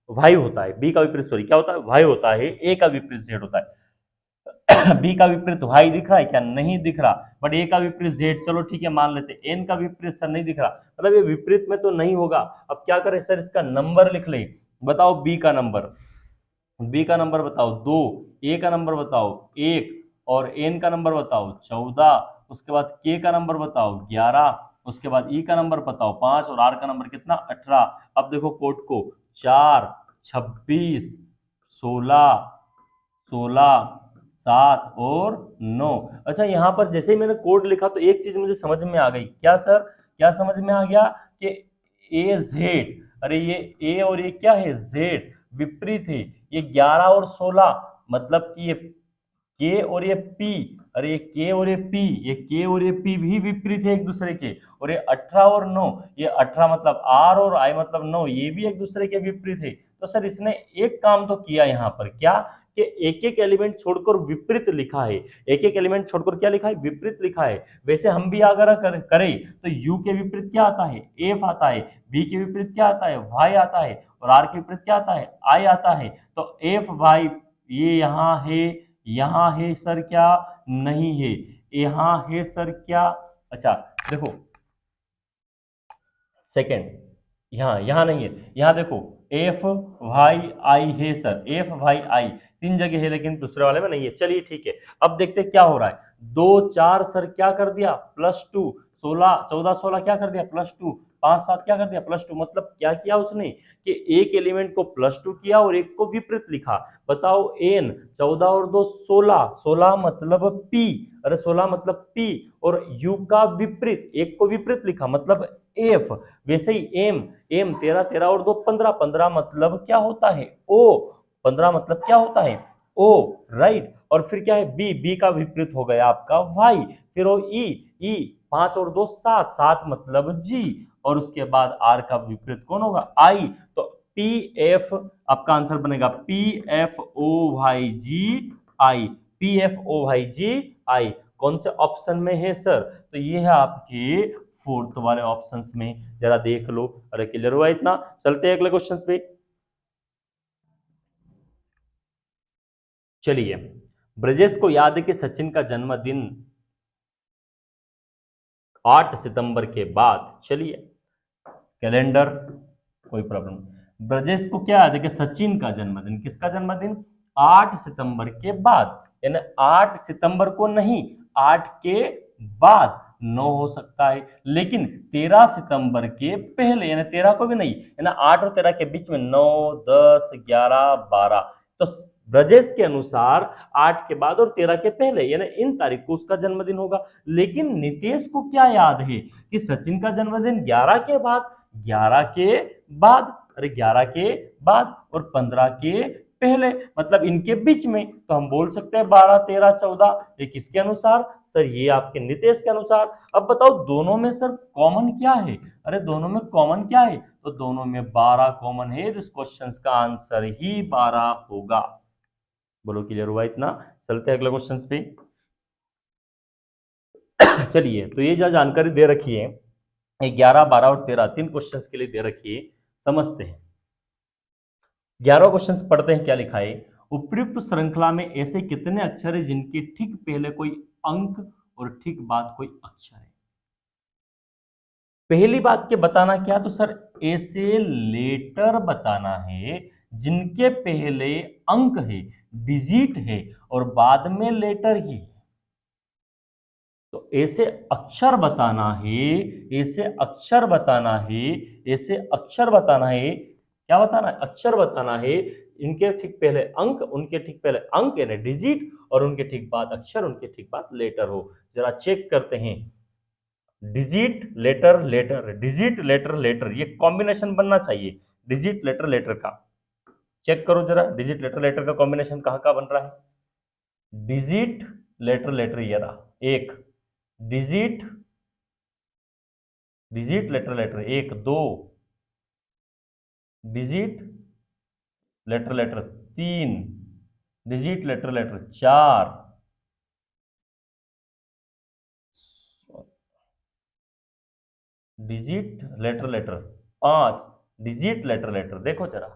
Speaker 1: वाई होता है। बी का विपरीत, सॉरी, क्या होता है? वाई होता है। ए का विपरीत जेड होता है। बी का विपरीत वाई दिख रहा है क्या? नहीं दिख रहा। बट ए का विपरीत जेड, चलो ठीक है मान लेते। एन का विपरीत सर नहीं दिख रहा, मतलब ये विपरीत में तो नहीं होगा। अब क्या करें सर? इसका नंबर लिख ले। बताओ बी का नंबर। बी का नंबर बताओ 2, ए का नंबर बताओ 1, और एन का नंबर बताओ 14। उसके बाद के का नंबर बताओ 11। उसके बाद ई का नंबर बताओ 5 और आर का नंबर कितना? 18। अब देखो कोड को, 4, 26, 16, 7 और 9। अच्छा, यहां पर जैसे ही मैंने कोड लिखा तो एक चीज मुझे समझ में आ गई। क्या सर? क्या समझ में आ गया? कि ए जेड, अरे ये ए और ये क्या है? जेड विपरीत है। ये 11 और 16, मतलब कि ये के और ये पी, अरे ये के और ये पी, ये के और ये पी भी विपरीत है एक दूसरे के। और ये 18 और 9, ये 18 मतलब आर और आई मतलब 9, ये भी एक दूसरे के विपरीत है। तो सर इसने एक काम तो किया यहाँ पर, क्या? कि एक एक एलिमेंट छोड़कर विपरीत लिखा है। एक एक एलिमेंट छोड़कर क्या लिखा है? विपरीत लिखा है। वैसे हम भी अगर करें तो यू के विपरीत क्या आता है? एफ आता है। बी के विपरीत क्या आता है? वाई आता है। और आर के विपरीत क्या आता है? आई आता है। तो एफ वाई ये यहाँ है, यहाँ है सर क्या? नहीं है। यहाँ है सर क्या? अच्छा देखो, सेकंड, यहाँ नहीं है। यहाँ देखो, एफ वाई आई है सर, एफ वाई आई 3 जगह है लेकिन दूसरे वाले में नहीं है। चलिए ठीक है, अब देखते क्या हो रहा है। 2 4 सर क्या कर दिया? +2। 16 14 16 क्या कर दिया? +2। 5 7 क्या कर दिया? +2। मतलब क्या किया उसने कि एक एलिमेंट को +2 किया और एक को विपरीत लिखा। बताओ एन, 14 और 2 16, 16 मतलब पी, अरे 16 मतलब पी, और यू का विपरीत, एक को विपरीत लिखा मतलब एफ। वैसे ही एम, एम 13 13 और 2 15, 15 मतलब क्या होता है? ओ। 15 मतलब क्या होता है? ओ। राइट। और फिर क्या है? बी, बी का विपरीत हो गया आपका वाई। फिर वो ई, ई 5 और 2 7, 7 मतलब जी। और उसके बाद आर का विपरीत कौन होगा? आई। तो पी एफ आपका आंसर बनेगा पी एफ ओ वाई जी आई। पी एफ ओ वाई जी आई कौन से ऑप्शन में है सर? तो ये है आपके फोर्थ वाले ऑप्शंस में। जरा देख लो। अरे क्लियर हुआ इतना? चलते हैं अगले क्वेश्चंस पे। चलिए, ब्रजेश को याद है कि सचिन का जन्मदिन 8 सितंबर के बाद। चलिए, कैलेंडर, कोई प्रॉब्लम। ब्रजेश को क्या याद है कि सचिन का जन्मदिन, किसका जन्मदिन? 8 सितंबर के बाद, यानी 8 सितंबर को नहीं, 8 के बाद 9 हो सकता है, लेकिन 13 सितंबर के पहले, यानी 13 को भी नहीं, यानी 8 और 13 के बीच में 9 10 11 12। तो ब्रजेश के अनुसार 8 के बाद और 13 के पहले, यानी इन तारीख को उसका जन्मदिन होगा। लेकिन नितेश को क्या याद है कि सचिन का जन्मदिन 11 के बाद, 11 के बाद, अरे 11 के बाद और 15 के पहले, मतलब इनके बीच में। तो हम बोल सकते हैं 12 13 14। ये किसके अनुसार सर? ये आपके नितेश के अनुसार। अब बताओ दोनों में सर कॉमन क्या है? अरे दोनों में कॉमन क्या है? तो दोनों में 12 कॉमन है, तो इस क्वेश्चन का आंसर ही 12 होगा। बोलो क्लियर हुआ इतना। चलते हैं अगले क्वेश्चन पे। चलिए, तो ये जो जानकारी दे रखी है 11, 12 और 13 तीन क्वेश्चंस के लिए दे रखी है, समझते हैं। 11 क्वेश्चंस पढ़ते हैं क्या लिखा है। उपयुक्त श्रृंखला में ऐसे कितने अक्षर है जिनके ठीक पहले कोई अंक और ठीक बाद कोई अक्षर है। पहली बात के बताना क्या, तो सर ऐसे लेटर बताना है जिनके पहले अंक है, डिजिट है और बाद में लेटर ही है। तो ऐसे अक्षर बताना है, ऐसे अक्षर बताना है, ऐसे अक्षर बताना है, क्या बताना है, अक्षर बताना है। इनके ठीक पहले अंक, उनके ठीक पहले अंक यानी डिजिट, और उनके ठीक बाद अक्षर, उनके ठीक बाद लेटर हो। जरा चेक करते हैं, digit letter letter, digit letter letter, ये कॉम्बिनेशन बनना चाहिए डिजिट लेटर लेटर का। चेक करो जरा, डिजिट लेटर लेटर का कॉम्बिनेशन कहाँ का बन रहा है। डिजिट लेटर लेटर ये रहा एक, डिजिट डिजिट लेटर लेटर एक, दो, डिजिट लेटर लेटर तीन, डिजिट लेटर लेटर चार, डिजिट लेटर लेटर पांच, डिजिट लेटर लेटर। देखो जरा,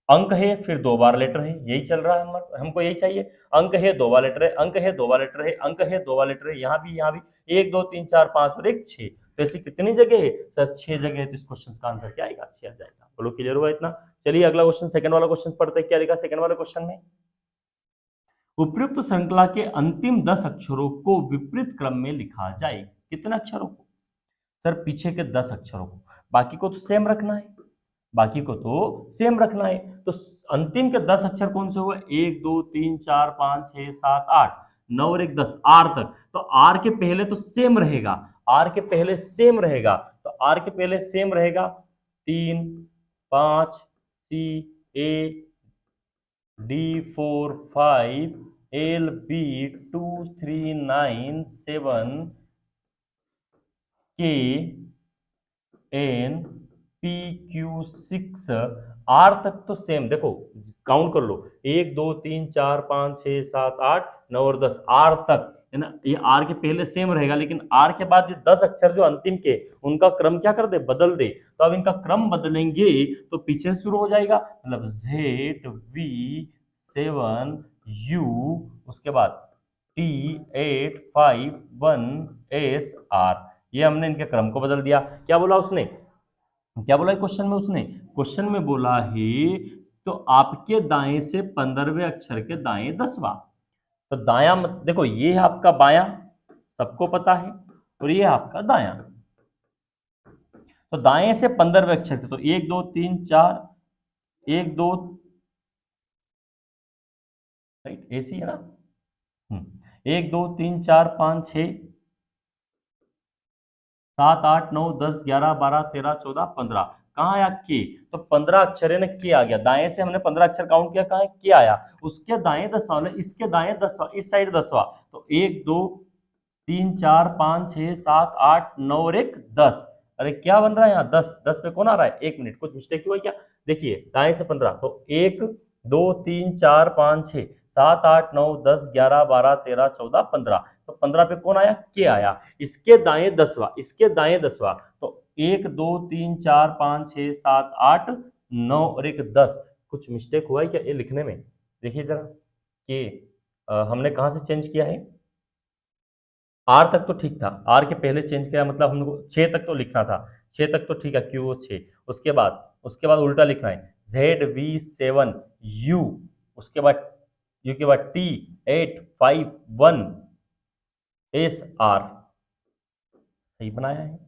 Speaker 1: अंक है फिर दो बार लेटर है, यही चल रहा है, हमको यही चाहिए। अंक है दो बार लेटर है, अंक है दो बार लेटर है, अंक है दो बार लेटर है, यहाँ भी, यहाँ भी एक, दो, तीन, चार, पांच और एक, छह। तो ऐसी कितनी जगह है सर, छह जगह है। तो इस क्वेश्चन का आंसर क्या आएगा, छह आ जाएगा। बोलो क्लियर हुआ इतना। चलिए अगला क्वेश्चन, सेकंड वाला क्वेश्चन पढ़ते हैं, क्या लिखा सेकंड वाले क्वेश्चन में। उपयुक्त श्रृंखला के अंतिम 10 अक्षरों को विपरीत क्रम में लिखा जाए। कितने अक्षरों को, सर पीछे के 10 अक्षरों को, बाकी को तो सेम रखना है, बाकी को तो सेम रखना है। तो अंतिम के 10 अक्षर कौन से हुए, 1, 2, 3, 4, 5, 6, 7, 8, 9 और 1, 10, आर तक। तो आर के पहले तो सेम रहेगा, आर के पहले सेम रहेगा, तो आर के पहले सेम रहेगा 3, 5, सी, ए, डी, 4, 5, एल, बी, 2, 3, 9, 7, के, एन, पी, क्यू, 6, आर तक तो सेम। देखो काउंट कर लो, 1, 2, 3, 4, 5, 6, 7, 8, 9 और 10, आर तक है ना। ये आर के पहले सेम रहेगा, लेकिन आर के बाद ये 10 अक्षर जो अंतिम के, उनका क्रम क्या कर दे, बदल दे। तो अब इनका क्रम बदलेंगे तो पीछे शुरू हो जाएगा, मतलब जेड, वी, 7, यू, उसके बाद टी, 8, 5, 1, एस, आर। ये हमने इनके क्रम को बदल दिया। क्या बोला उसने, क्या बोला क्वेश्चन में, उसने क्वेश्चन में बोला है तो आपके दाएं से 15वें अक्षर के दाएं 10वां। तो दाया मत देखो, ये है आपका बायां, सबको पता है, और ये है आपका दायां। तो दाएं से 15वें अक्षर के, तो 1, 2, 3, 4, 1, 2, राइट ऐसी है ना। 1, 2, 3, 4, 5, 6, 7, 8, 9, 10, 11, 12, 13, 14, 15। कहाँ आया के, तो 15 अक्षर है ना, के आ गया। दाएं से हमने 15 अक्षर काउंट किया, कहाँ है, के आया। उसके दाएं 10वां, इसके दाएं 10वां, इस साइड 10वां। तो 1, 2, 3, 4, 5, 6, 7, 8, 9 और 1, 10। अरे क्या बन रहा है यहाँ, 10, 10 पे कौन आ रहा है, 1 मिनट, कुछ मिस्टेक हुआ क्या। देखिए दाएं से 15, तो 1, 2, 3, 4, 5, 6, 7, 8, 9, 10, 11, 12, 13, 14, 15। तो 15 पे कौन आया, के आया। इसके दाएं 10वां, इसके दाएं 10वां, तो 1, 2, 3, 4, 5, 6, 7, 8, 9 और 1, 10। कुछ मिस्टेक हुआ है क्या ये लिखने में, देखिए जरा कि हमने कहाँ से चेंज किया है। आर तक तो ठीक था, आर के पहले चेंज किया, मतलब हमको 6 तक तो लिखना था, 6 तक तो ठीक है, क्यू 6। उसके बाद उल्टा लिखना है, जेड, वी, 7, यू, उसके बाद यू के बाद टी, 8, 5, 1, एस, आर। सही बनाया है,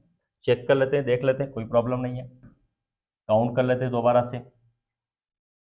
Speaker 1: चेक कर लेते हैं, देख लेते हैं, कोई प्रॉब्लम नहीं है। काउंट कर लेते हैं दोबारा से,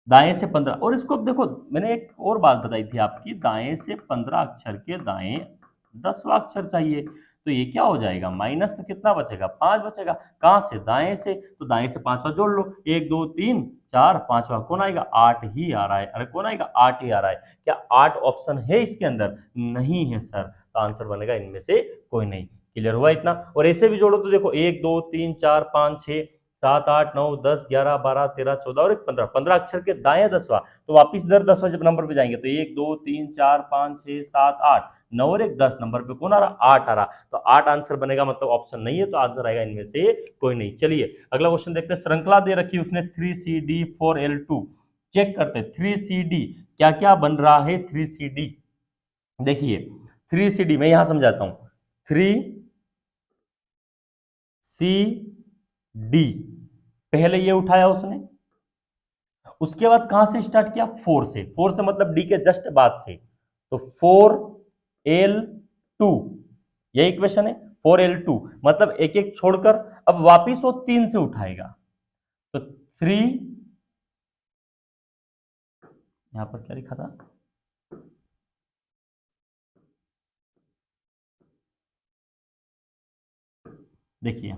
Speaker 1: दाएं से 15। और इसको देखो, मैंने एक और बात बताई थी आपकी, दाएं से 15 अक्षर के दाएं 10वां अक्षर चाहिए। तो ये क्या हो जाएगा, माइनस, तो कितना बचेगा, 5 बचेगा। कहां से, दाएं से, तो दाएं से 5वां जोड़ लो, 1, 2, 3, 4, 5वां कौन आएगा, 8 ही आ रहा है। अरे कौन आएगा, 8 ही आ रहा है। क्या 8 ऑप्शन है इसके अंदर, नहीं है सर। तो आंसर बनेगा इनमें से कोई नहीं। क्लियर हुआ इतना। और ऐसे भी जोड़ो तो देखो, 1, 2, 3, 4, 5, 6, 7 8 9 10 11 12 13 14 और एक 15, 15 अक्षर के दाएं 10वां, तो वापिस इधर 10वां जब नंबर पे जाएंगे तो 1 2 3 4 5 6 7 8 9 और एक 10 नंबर पे कौन आ रहा, 8 आ रहा, तो 8 आंसर बनेगा, मतलब ऑप्शन नहीं है, तो आंसर आएगा इनमें से कोई नहीं। चलिए अगला क्वेश्चन देखते हैं। श्रृंखला दे रखी है उसने 3CD4L2, चेक करते हैं 3CD क्या क्या बन रहा है। 3CD देखिए 3CD मैं यहां समझाता हूं, 3CD पहले ये उठाया उसने, उसके बाद कहां से स्टार्ट किया, 4 से, 4 से मतलब डी के जस्ट बाद से, तो 4L2 यही इक्वेशन है। 4L2 मतलब एक एक छोड़कर अब वापिस वो 3 से उठाएगा, तो 3, यहां पर क्या लिखा था, देखिए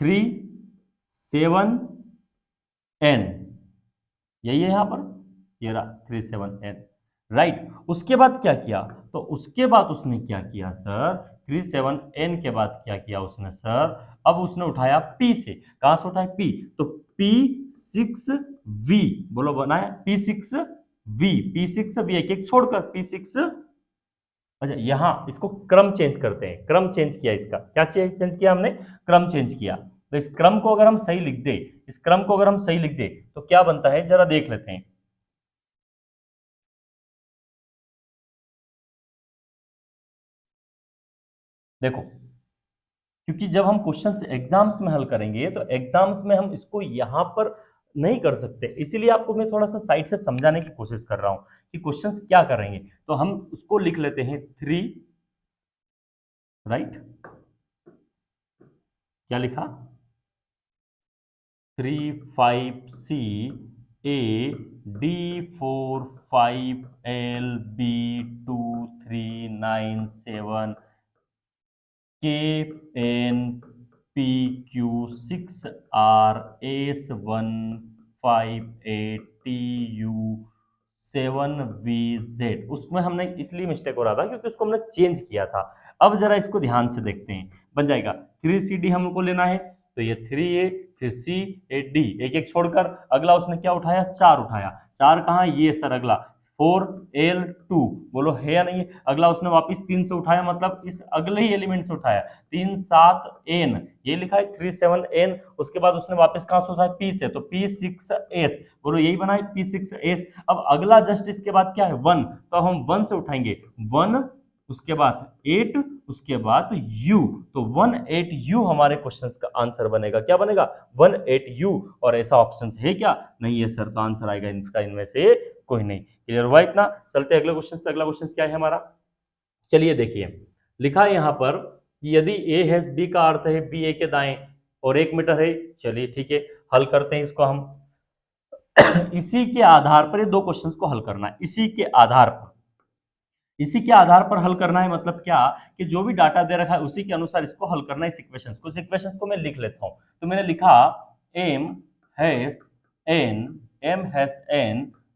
Speaker 1: 37N यही है यहां पर, ये रहा 37N, राइट। उसके बाद क्या किया, तो उसके बाद उसने क्या किया सर, 37N के बाद क्या किया उसने सर, अब उसने उठाया P से, कहां से उठाया P, तो P6V बोलो बनाए P6V, P6V एक एक छोड़कर P6, अच्छा यहां इसको क्रम चेंज करते हैं, क्रम चेंज किया, इसका क्या चेंज किया हमने, क्रम चेंज किया, तो इस क्रम को अगर हम सही लिख दे, इस क्रम को अगर हम सही लिख दे तो क्या बनता है जरा देख लेते हैं। देखो क्योंकि जब हम क्वेश्चंस एग्जाम्स में हल करेंगे तो एग्जाम्स में हम इसको यहां पर नहीं कर सकते, इसीलिए आपको मैं थोड़ा सा साइड से समझाने की कोशिश कर रहा हूं कि क्वेश्चंस क्या करेंगे। तो हम उसको लिख लेते हैं 3, राइट, क्या लिखा 35C A D45LB2397 KNPQ6RS15ATU7VZ, उसमें हमने इसलिए मिस्टेक हो रहा था क्योंकि उसको हमने चेंज किया था। अब जरा इसको ध्यान से देखते हैं, बन जाएगा 3CD हमको लेना है, तो ये 3A फिर C A D एक एक छोड़कर अगला उसने क्या उठाया, 4 उठाया, 4 कहाँ, ये सर अगला 4L2 बोलो है या नहीं, अगला उसने वापस 3 से उठाया, मतलब इस अगले ही एलिमेंट से उठाया, 3 7N ये लिखा है 37N, उसके बाद उसने वापस कहां से उठाया, P से, तो P6S बोलो यही बना है P6S। अब अगला जस्ट इसके बाद क्या है 1, तो हम 1 से उठाएंगे 1, उसके बाद 8, उसके बाद U, तो 18U हमारे क्वेश्चंस का आंसर बनेगा, क्या बनेगा 18U, और ऐसा ऑप्शन है क्या, नहीं है सर, तो आंसर आएगा इनका इनमें से कोई नहीं। क्लियर हुआ इतना, चलते अगले क्वेश्चन पे। अगला क्वेश्चन क्या है हमारा, चलिए देखिए लिखा है यहां पर कि यदि A हैज B का अर्थ है B A के दाएं और 1 मीटर है, चलिए ठीक है हल करते हैं इसको हम इसी के आधार पर ये दो क्वेश्चंस को हल करना है, इसी के आधार पर, इसी के आधार पर हल करना है, मतलब क्या कि जो भी डाटा दे रखा है उसी के अनुसार इसको हल करना है। इस इक्वेशंस को मैं लिख लेता हूं, तो मैंने लिखा M hash N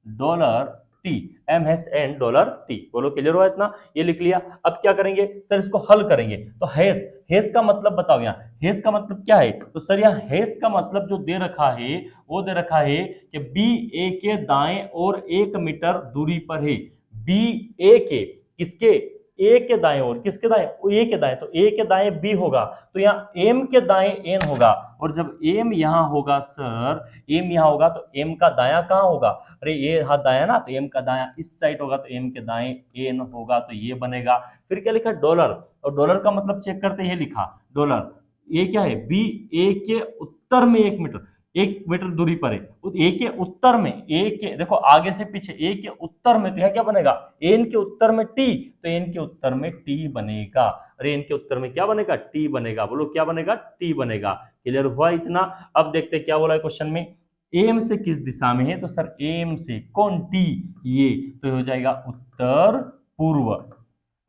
Speaker 1: dollar T, M hash N dollar T, बोलो क्लियर हुआ इतना, ये लिख लिया। अब क्या करेंगे सर, इसको हल करेंगे, तो हैश, हैश का मतलब बताओ, यहाँ हैश का मतलब क्या है, तो सर यहाँ हैश का मतलब जो दे रखा है वो दे रखा है कि बी ए के दाएं और 1 मीटर दूरी पर है, बी ए के, किसके, ए के दाएं और किसके दाएं, ए के दाएं, तो ए के दाएं बी होगा, तो यहाँ एम के दाएं एन होगा, और जब एम यहाँ होगा सर, एम यहाँ होगा तो एम का दाया कहाँ होगा, अरे ये हाथ दाया ना, तो एम का दाया इस साइड होगा, तो एम के दाएं एन होगा, तो ये बनेगा। फिर क्या लिखा डॉलर, और डॉलर का मतलब चेक करते, ये लिखा डॉलर, ये क्या है बी ए के उत्तर में 1 मीटर, 1 मीटर दूरी पर है, ए के उत्तर में, ए के देखो आगे से पीछे, ए के उत्तर में, तो यह क्या बनेगा एन के उत्तर में टी, तो एन के उत्तर में टी बनेगा, अरे एन के उत्तर में क्या बनेगा, टी बनेगा, बोलो क्या बनेगा, टी बनेगा। क्लियर हुआ इतना। अब देखते क्या बोला है क्वेश्चन में, एम से किस दिशा में है, तो सर एम से कौन, टी, ये तो हो जाएगा उत्तर पूर्व,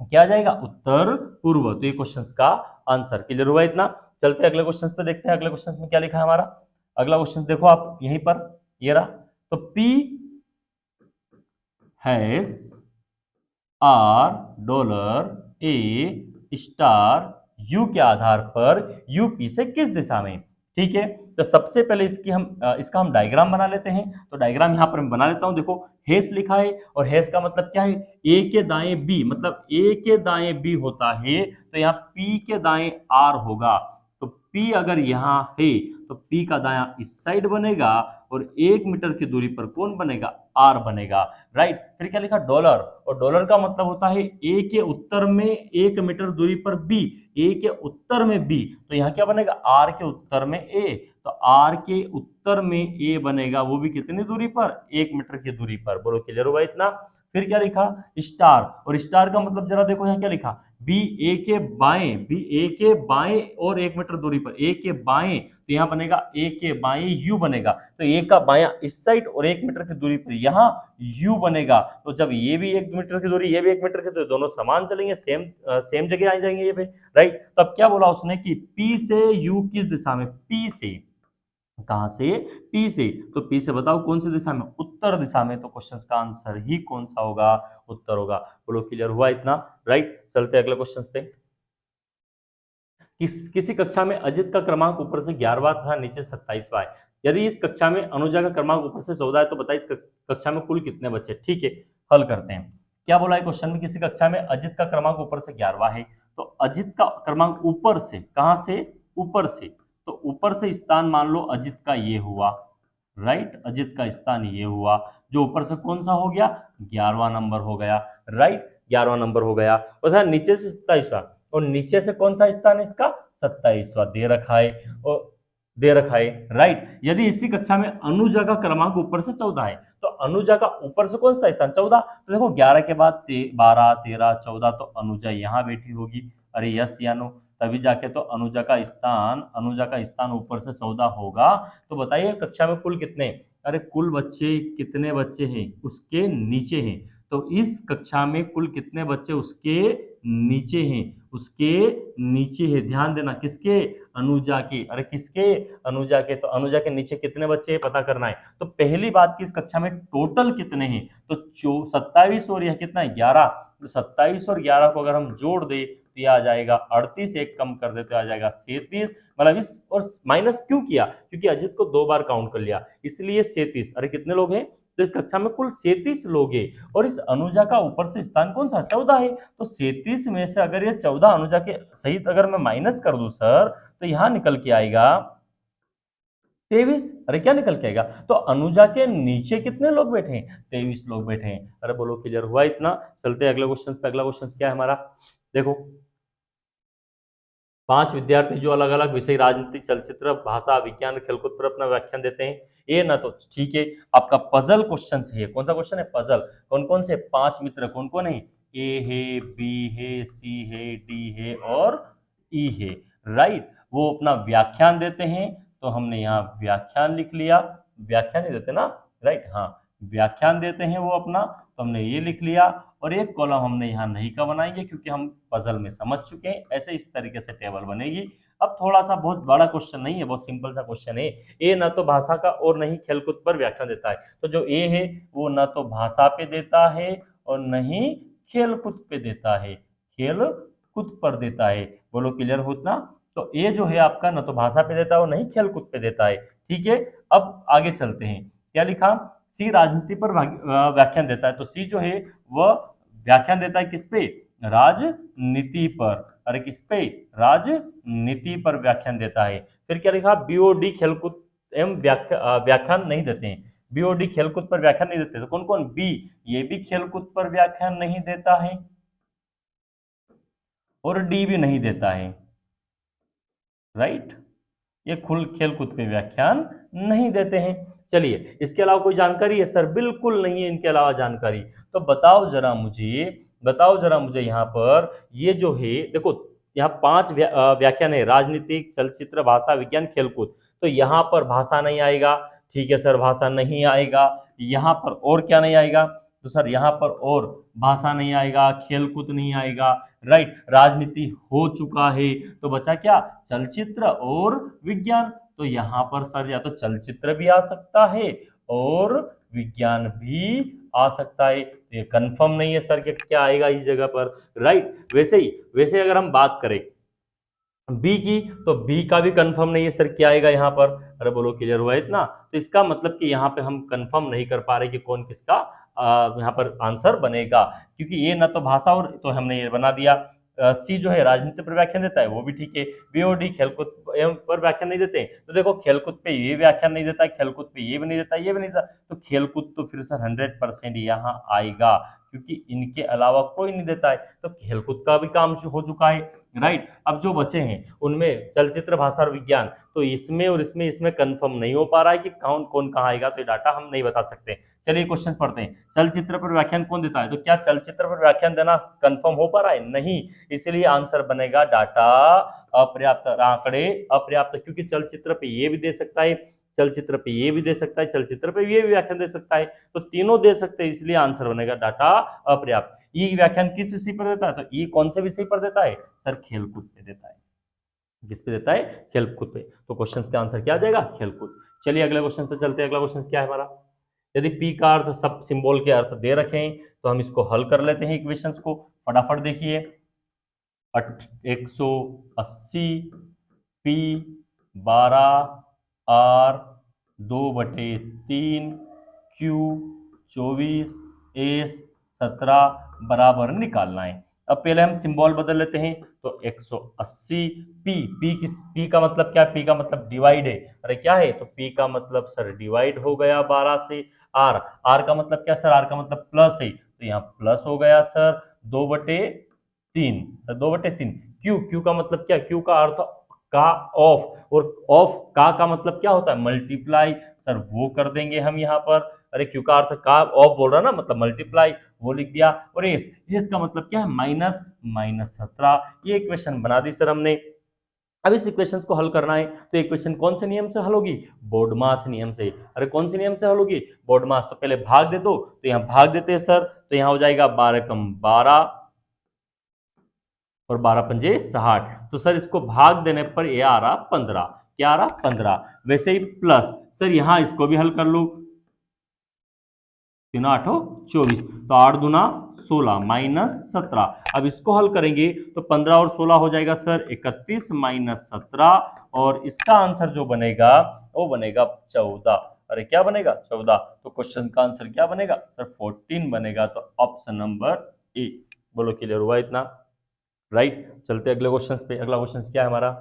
Speaker 1: क्या आ जाएगा उत्तर पूर्व, तो ये क्वेश्चंस का आंसर। क्लियर हुआ इतना, चलते अगले क्वेश्चंस पे देखते हैं, अगले क्वेश्चंस में क्या लिखा है हमारा। अगला क्वेश्चन देखो आप यहीं पर, ये रहा, तो P hash R dollar A star U के आधार पर यूपी से किस दिशा में, ठीक है, तो सबसे पहले इसका हम डायग्राम बना लेते हैं। तो डायग्राम यहाँ पर मैं बना लेता हूँ। देखो हेस लिखा है और हेस का मतलब क्या है, ए के दाएं बी, मतलब ए के दाएं बी होता है तो यहाँ पी के दाएं आर होगा। तो पी अगर यहाँ है तो पी का दायां इस साइड बनेगा और 1 मीटर की दूरी पर कौन बनेगा, आर बनेगा, राइट। फिर क्या लिखा, डॉलर, और डॉलर का मतलब होता है ए के उत्तर में 1 मीटर दूरी पर बी, ए के उत्तर में बी, तो यहाँ क्या बनेगा, आर के उत्तर में ए, तो आर के उत्तर में ए बनेगा, वो भी कितनी दूरी पर, 1 मीटर की दूरी पर। बोलो क्लियर हुआ इतना। फिर क्या लिखा, स्टार, और स्टार का मतलब जरा देखो यहाँ क्या लिखा, बी ए के बाएं, बी ए के बाएं और 1 मीटर दूरी पर, ए के बाएं, तो यहाँ बनेगा ए के बाएं यू बनेगा, तो ए का बायां इस साइड और 1 मीटर की दूरी पर यहाँ यू बनेगा। तो जब ये भी 1 मीटर की दूरी, ये भी 1 मीटर की दूरी, दोनों समान चलेंगे, सेम जगह आ जाएंगे ये पे, राइट। तो अब क्या बोला उसने कि पी से यू किस दिशा में, पी से, कहां से, पी से, तो पी से बताओ कौन सी दिशा में, उत्तर दिशा में, तो क्वेश्चन का आंसर ही कौन सा होगा, उत्तर होगा। बोलो क्लियर हुआ इतना, राइट। चलते अगले क्वेश्चन पे। किसी कक्षा में अजित का क्रमांक ऊपर से 11वां तथा नीचे 27वां है। यदि इस कक्षा में अनुजा का क्रमांक ऊपर से 14 है तो बताइए इस कक्षा में कुल कितने बच्चे। ठीक है, हल करते हैं। क्या बोला है क्वेश्चन में, किसी कक्षा में अजित का क्रमांक ऊपर से 11वां है, तो अजित का क्रमांक ऊपर से, कहां से, ऊपर से, तो ऊपर से स्थान मान लो अजित का ये हुआ, राइट, अजित का स्थान ये हुआ, जो ऊपर से कौन सा हो गया, 11वां नंबर हो गया, राइट, 11वां नंबर हो गया। और नीचे से 27वां, और नीचे से कौन सा स्थान है इसका, 27वां दे रखा है, और दे रखा है, राइट। यदि इसी कक्षा में अनुजा का क्रमांक ऊपर से 14 है, तो अनुजा का ऊपर से कौन सा स्थान, 14, तो देखो 11 के बाद 12 13 14, तो अनुजा यहाँ बैठी होगी, अरे यस या नो, तभी जाके तो अनुजा का स्थान ऊपर से 14 होगा। तो बताइए कक्षा में कुल कितने, अरे कुल बच्चे कितने बच्चे हैं, उसके नीचे हैं, तो इस कक्षा में कुल कितने बच्चे उसके नीचे हैं, उसके नीचे है, ध्यान देना, किसके, अनुजा के, अरे किसके, अनुजा के, तो अनुजा के नीचे कितने बच्चे हैं पता करना है। तो पहली बात की इस कक्षा में टोटल कितने हैं, तो 27 और यह कितना है, 11, तो 27 और 11 को अगर हम जोड़ दे तो यह आ जाएगा 38, एक कम कर दे तो आ जाएगा 37, मतलब इस, और माइनस क्यों किया, क्योंकि अजित को 2 बार काउंट कर लिया इसलिए 37। अरे कितने लोग हैं, तो इस कक्षा में कुल 37 लोग हैं, और इस अनुजा का ऊपर से स्थान कौन सा, 14 है, तो 37 में से अगर ये 14 अनुजा के सहित अगर मैं माइनस कर दूं सर, तो यहां निकल के आएगा 23। अरे क्या निकल के आएगा, तो अनुजा के नीचे कितने लोग बैठे हैं, 23 लोग बैठे हैं। अरे बोलो क्लियर हुआ इतना। चलते हैं अगले क्वेश्चन पे। अगला क्वेश्चन क्या है हमारा, देखो 5 विद्यार्थी जो अलग अलग विषय, राजनीति, चलचित्र, भाषा, विज्ञान, खेलकूद पर अपना व्याख्यान देते हैं। ये ना तो ठीक है, आपका पजल क्वेश्चन है। कौन सा क्वेश्चन है, पजल। कौन कौन से 5 मित्र, कौन कौन है, ए है, बी है, सी है, डी है और ई है, राइट। वो अपना व्याख्यान देते हैं, तो हमने यहाँ व्याख्यान लिख लिया, व्याख्यान ही देते ना, राइट, हाँ व्याख्यान देते हैं वो अपना, तो हमने ये लिख लिया। और एक कॉलम हमने यहाँ नहीं का बनाएंगे क्योंकि हम पजल में समझ चुके हैं, ऐसे इस तरीके से टेबल बनेगी। अब थोड़ा सा बहुत बड़ा क्वेश्चन नहीं है, बहुत सिंपल सा क्वेश्चन है। ए ना तो भाषा का और नहीं खेलकूद पर व्याख्यान देता है, तो जो ए है वो ना तो भाषा पे देता है और नहीं खेलकूद पे देता है, खेल कूद पर देता है। बोलो क्लियर होता। तो ए जो है आपका ना तो भाषा पे देता है और नहीं खेलकूद पे देता है, ठीक है। अब आगे चलते हैं, क्या लिखा, सी राजनीति पर व्याख्यान देता है, तो सी जो है वह व्याख्यान देता है किस पे, राजनीति पर। अरे किस पे, राजनीति पर व्याख्यान देता है। फिर क्या लिखा, बीओडी खेलकूद एवं व्याख्यान नहीं देते हैं, बीओडी खेलकूद पर व्याख्यान नहीं देते, तो कौन कौन, बी, ये भी खेलकूद पर व्याख्यान नहीं देता है और डी भी नहीं देता है, राइट। ये खुल खेलकूद पे व्याख्यान नहीं देते हैं। चलिए इसके अलावा कोई जानकारी है सर, बिल्कुल नहीं है इनके अलावा जानकारी। तो बताओ जरा मुझे, बताओ जरा मुझे यहाँ पर, ये जो है देखो यहाँ 5 व्याख्यान है, राजनीतिक, चलचित्र, भाषा, विज्ञान, खेलकूद, तो यहाँ पर भाषा नहीं आएगा, ठीक है सर, भाषा नहीं आएगा। यहाँ पर और क्या नहीं आएगा, तो सर यहाँ पर और भाषा नहीं आएगा, खेलकूद नहीं आएगा, राइट। राजनीति हो चुका है, तो बचा क्या, चलचित्र और विज्ञान। तो यहाँ पर सर या तो चलचित्र भी आ सकता है और विज्ञान भी आ सकता है, ये कंफर्म नहीं है सर कि क्या आएगा इस जगह पर, राइट। वैसे ही अगर हम बात करें बी की, तो बी का भी कंफर्म नहीं है सर, क्या आएगा यहाँ पर? अरे बोलो क्लियर हुआ इतना? तो इसका मतलब कि यहाँ पे हम कंफर्म नहीं कर पा रहे कि कौन किसका यहाँ पर आंसर बनेगा, क्योंकि ये ना तो भाषा और तो हमने ये बना दिया। सी जो है राजनीति पर व्याख्यान देता है, वो भी ठीक है। बी और डी खेलकूद पर व्याख्यान नहीं देते, तो देखो खेलकूद पे ये व्याख्यान नहीं देता, खेलकूद पे ये भी नहीं देता, ये भी नहीं देता, तो खेलकूद तो फिर सर 100% यहाँ आएगा, क्योंकि इनके अलावा कोई नहीं देता है, तो खेलकूद का भी काम हो चुका है। राइट, अब जो बचे हैं उनमें चलचित्र भाषा और विज्ञान, तो इसमें और इसमें कंफर्म नहीं हो पा रहा है कि कौन कौन कहाँ आएगा, तो ये डाटा हम नहीं बता सकते। चलिए क्वेश्चन पढ़ते हैं। चलचित्र पर व्याख्यान कौन देता है? तो क्या चलचित्र पर व्याख्यान देना कंफर्म हो पा रहा है? नहीं, इसलिए आंसर बनेगा डाटा अपर्याप्त, आंकड़े अपर्याप्त, क्योंकि चलचित्र पे ये भी दे सकता है, चलचित्र पे ये भी दे सकता है, चलचित्र पे ये भी व्याख्यान दे सकता है, तो तीनों दे सकते हैं, इसलिए आंसर बनेगा डाटा अपर्याप्त। ये व्याख्यान किस विषय पर देता है? तो ये कौन से विषय पर देता है सर? खेलकूद पे देता है। किस पे देता है? खेलकूद पे। तो क्वेश्चन का आंसर क्या आ जाएगा? खेलकूद। चलिए अगले क्वेश्चन पे चलते हैं। अगला क्वेश्चन क्या है हमारा? यदि पी का अर्थ सब सिंबल के अर्थ दे रखे हैं, तो हम इसको हल कर लेते हैं इक्वेशंस को। फटाफट देखिए, 180 पी 12 आर 2/3 क्यू 24 एस 17 बराबर निकालना है। अब पहले हम सिंबल बदल लेते हैं, तो 180 पी का मतलब क्या? पी का मतलब डिवाइड है। अरे क्या है? तो पी का मतलब सर डिवाइड हो गया 12 से। आर का मतलब क्या सर? आर का मतलब प्लस है, तो यहाँ प्लस हो गया सर 2/3, 2/3। क्यू का मतलब क्या? क्यू का अर्थ का ऑफ, और ऑफ का मतलब क्या होता है? मल्टीप्लाई। सर वो कर देंगे हम यहाँ पर। अरे क्यू का अर्थ का ऑफ बोल रहा ना, मतलब मल्टीप्लाई, वो लिख दिया। और एस का मतलब क्या है? -17। ये इक्वेशन बना दी सर हमने। अब इस इक्वेशन को हल करना है, तो इक्वेशन कौन से नियम से हल होगी? बोर्डमास नियम से। अरे कौन से नियम से हल होगी? बोर्डमास। तो पहले भाग दे दो, तो यहाँ भाग देते हैं सर, तो यहाँ हो जाएगा 12 कम 12 और 12 पंजे 60। तो सर इसको भाग देने पर ये आ रहा 15। क्या आ रहा? 15। वैसे ही प्लस सर यहाँ इसको भी हल कर लो, 3 8 24, तो 8 दूना 16 -17। अब इसको हल करेंगे तो 15 और 16 हो जाएगा सर 31 -17, और इसका आंसर जो बनेगा वो बनेगा 14। अरे क्या बनेगा? 14। तो क्वेश्चन का आंसर क्या बनेगा सर? 14 बनेगा। तो ऑप्शन नंबर ए। बोलो क्लियर हुआ इतना? राइट, चलते अगले क्वेश्चन पे। अगला क्वेश्चन क्या है हमारा?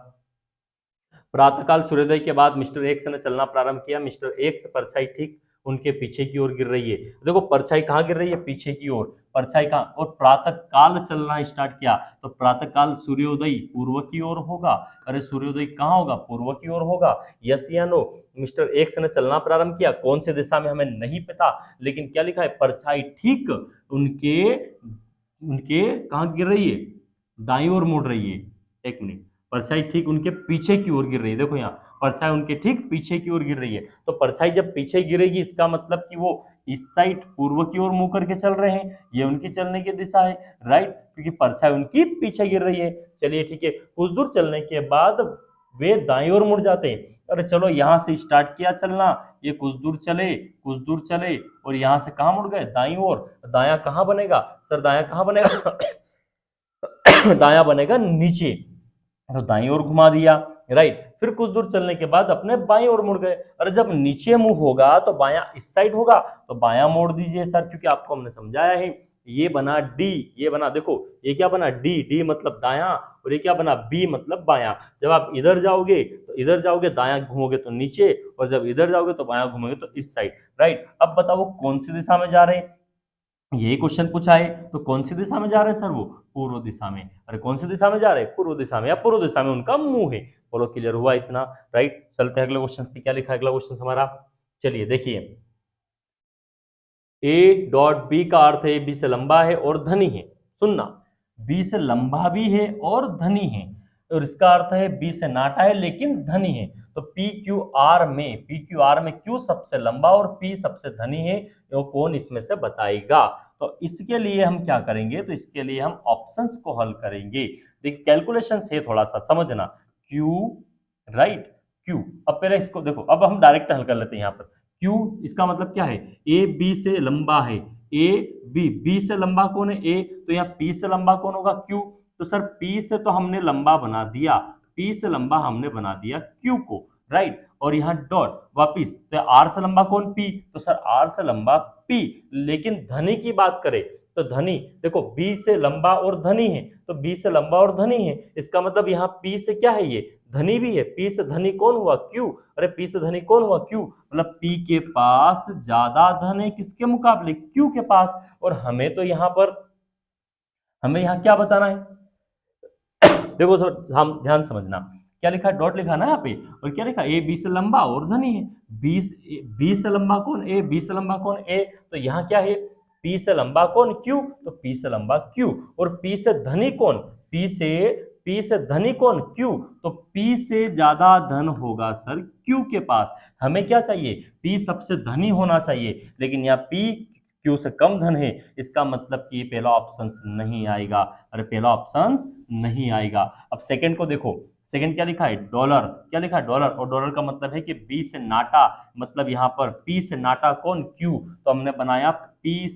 Speaker 1: प्रातःकाल सूर्योदय के बाद मिस्टर एक्स ने चलना प्रारंभ किया। मिस्टर एक्स परछाई ठीक उनके पीछे की ओर गिर रही है। देखो परछाई कहाँ गिर रही है? पीछे की ओर। परछाई कहाँ? और प्रातःकाल चलना स्टार्ट किया, तो प्रातःकाल सूर्योदय पूर्व की ओर होगा। अरे सूर्योदय कहाँ होगा? पूर्व की ओर होगा। यस या नो? मिस्टर एक्स ने चलना प्रारंभ किया, कौन से दिशा में हमें नहीं पता, लेकिन क्या लिखा है? परछाई ठीक उनके उनके कहाँ गिर रही है? दाईं ओर मुड़ रही है। एक मिनट, परछाई ठीक उनके पीछे की ओर गिर रही है। देखो यहाँ परछाई उनके ठीक पीछे की ओर गिर रही है, तो परछाई जब पीछे गिरेगी इसका मतलब कि वो इस साइड पूर्व की ओर मुंह करके चल रहे हैं, ये उनकी चलने की दिशा है। राइट, क्योंकि परछाई उनकी पीछे गिर रही है। चलिए ठीक है, कुछ दूर चलने के बाद वे दाईं ओर मुड़ जाते हैं। अरे चलो यहाँ से स्टार्ट किया चलना, ये कुछ दूर चले और यहाँ से कहाँ मुड़ गए? दाईं ओर। दायां कहाँ बनेगा सर? दायां कहाँ बनेगा? दायां बनेगा नीचे, तो दाईं ओर घुमा दिया। राइट, फिर कुछ दूर चलने के बाद अपने बाईं ओर मुड़ गए। अरे जब नीचे मुंह होगा तो बायां इस साइड होगा, तो बायां मोड़ दीजिए सर, क्योंकि आपको हमने समझाया है। ये बना डी, ये बना, देखो ये क्या बना? डी। डी मतलब दायां, और ये क्या बना? बी मतलब बायां। जब आप इधर जाओगे तो इधर जाओगे, दायां घूमोगे तो नीचे, और जब इधर जाओगे तो बायां घूमोगे तो इस साइड। राइट, अब बताओ कौन सी दिशा में जा रहे हैं? यही क्वेश्चन पूछा है, तो कौन सी दिशा में जा रहे हैं सर? वो पूर्व दिशा में। अरे कौन सी दिशा में जा रहे हैं? पूर्व दिशा में, या पूर्व दिशा में उनका मुंह है। बोलो क्लियर हुआ इतना? राइट, चलते हैं अगले क्वेश्चन पे। क्या लिखा है अगला क्वेश्चन हमारा? चलिए देखिए, ए डॉट बी का अर्थ है बी से लंबा है और धनी है। सुनना, बी से लंबा भी है और धनी है, और इसका अर्थ है बी से नाटा है लेकिन धनी है। तो पी क्यू आर में क्यू सबसे लंबा और पी सबसे धनी है, वो कौन इसमें से बताएगा? तो इसके लिए हम क्या करेंगे? तो इसके लिए हम ऑप्शंस को हल करेंगे। देखिए कैलकुलेशन है, थोड़ा सा समझना। Q, right, Q. अब पहले इसको देखो, अब हम डायरेक्ट हल कर लेते हैं यहाँ पर। क्यू इसका मतलब क्या है? ए बी से लंबा है। ए बी से लंबा कौन है? ए। तो यहाँ पी से लंबा कौन होगा? क्यू। तो सर पी से तो हमने लंबा बना दिया, P से लंबा हमने बना दिया Q को, राइट, और यहाँ डॉट वापिस, तो R से लंबा कौन P, तो सर R से लंबा P, लेकिन धनी की बात करें तो धनी देखो B से लंबा और धनी है, तो B से लंबा और धनी है, इसका मतलब यहाँ P से क्या है, ये धनी भी है, P से धनी कौन हुआ Q, अरे P से धनी कौन हुआ Q, मतलब P के पास ज्यादा धन है किसके मुकाबले, Q के पास, और हमें तो यहाँ पर हमें यहाँ क्या बताना है, देखो सर हम ध्यान समझना, क्या लिखा है, डॉट लिखा ना यहाँ पे, और क्या लिखा, ए बी से लंबा और धनी है, बी से लंबा कौन ए, बी से लंबा कौन ए, तो यहाँ क्या है, पी से लंबा कौन क्यू, तो पी से लंबा क्यू, और पी से धनी कौन, पी से धनी कौन क्यू, तो पी से ज्यादा धन होगा सर क्यू के पास, हमें क्या चाहिए, पी सबसे धनी होना चाहिए, लेकिन यहाँ पी क्यू से कम धन है, इसका मतलब कि पहला ऑप्शन नहीं आएगा, अरे पहला ऑप्शन नहीं आएगा। अब सेकंड को देखो, सेकंड क्या लिखा है, डॉलर, क्या लिखा है, डॉलर, और डॉलर का मतलब है कि बी से नाटा, मतलब यहाँ पर पी से नाटा कौन क्यू, तो हमने बनाया पी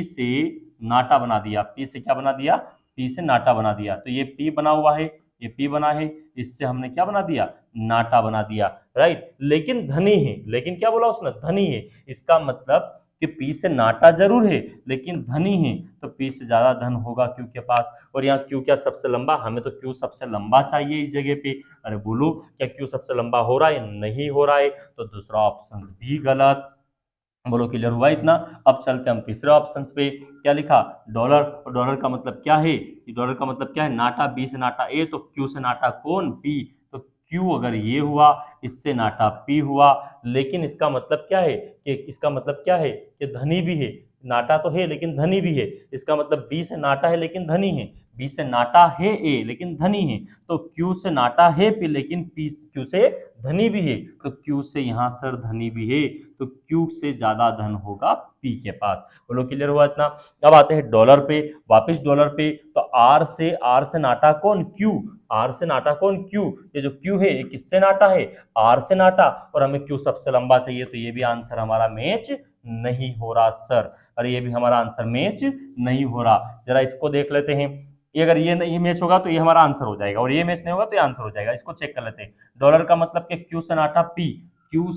Speaker 1: से नाटा बना दिया, पी से क्या बना दिया, पी से नाटा बना दिया, तो ये पी बना हुआ है, ये पी बना है, इससे हमने क्या बना दिया, नाटा बना दिया, राइट, लेकिन धनी है, लेकिन क्या बोला उसने, धनी है, इसका मतलब कि पी से नाटा जरूर है लेकिन धनी है, तो पी से ज्यादा धन होगा क्यू के पास, और यहाँ क्यू क्या सबसे लंबा, हमें तो क्यू सबसे लंबा चाहिए इस जगह पे, अरे बोलो क्या क्यू सबसे लंबा हो रहा है, नहीं हो रहा है, तो दूसरा ऑप्शन भी गलत, बोलो क्लियर हुआ इतना। अब चलते हम तीसरे ऑप्शन पे, क्या लिखा, डॉलर, और डॉलर का मतलब क्या है, डॉलर का मतलब क्या है, नाटा बी से नाटा ए, तो क्यू से नाटा कौन पी, तो क्यू अगर ये हुआ, इससे नाटा पी हुआ, लेकिन इसका मतलब क्या है, कि इसका मतलब क्या है कि धनी भी है, नाटा तो है लेकिन धनी भी है, इसका मतलब बी से नाटा है लेकिन धनी है, बी से नाटा है ए लेकिन धनी है, तो क्यू से नाटा है पी लेकिन पी क्यू से धनी भी है, तो क्यू से यहाँ सर धनी भी है, तो क्यू से ज्यादा धन होगा पी के पास, बोलो क्लियर हुआ इतना। अब आते हैं डॉलर पे, वापस डॉलर पे, तो आर से नाटा कौन क्यू, आर से नाटा कौन क्यू, ये जो क्यू है ये किससे नाटा है, आर से नाटा, और हमें क्यू सबसे लंबा चाहिए, तो ये भी आंसर हमारा मैच नहीं हो रहा सर, अरे ये भी हमारा आंसर मैच नहीं हो रहा, जरा इसको देख लेते हैं, ये अगर ये नहीं मैच होगा तो ये हमारा आंसर हो जाएगा, और ये मैच नहीं होगा तो ये आंसर हो जाएगा, इसको चेक कर लेते हैं, डॉलर का मतलब कि क्यू से नाटा पी, क्यू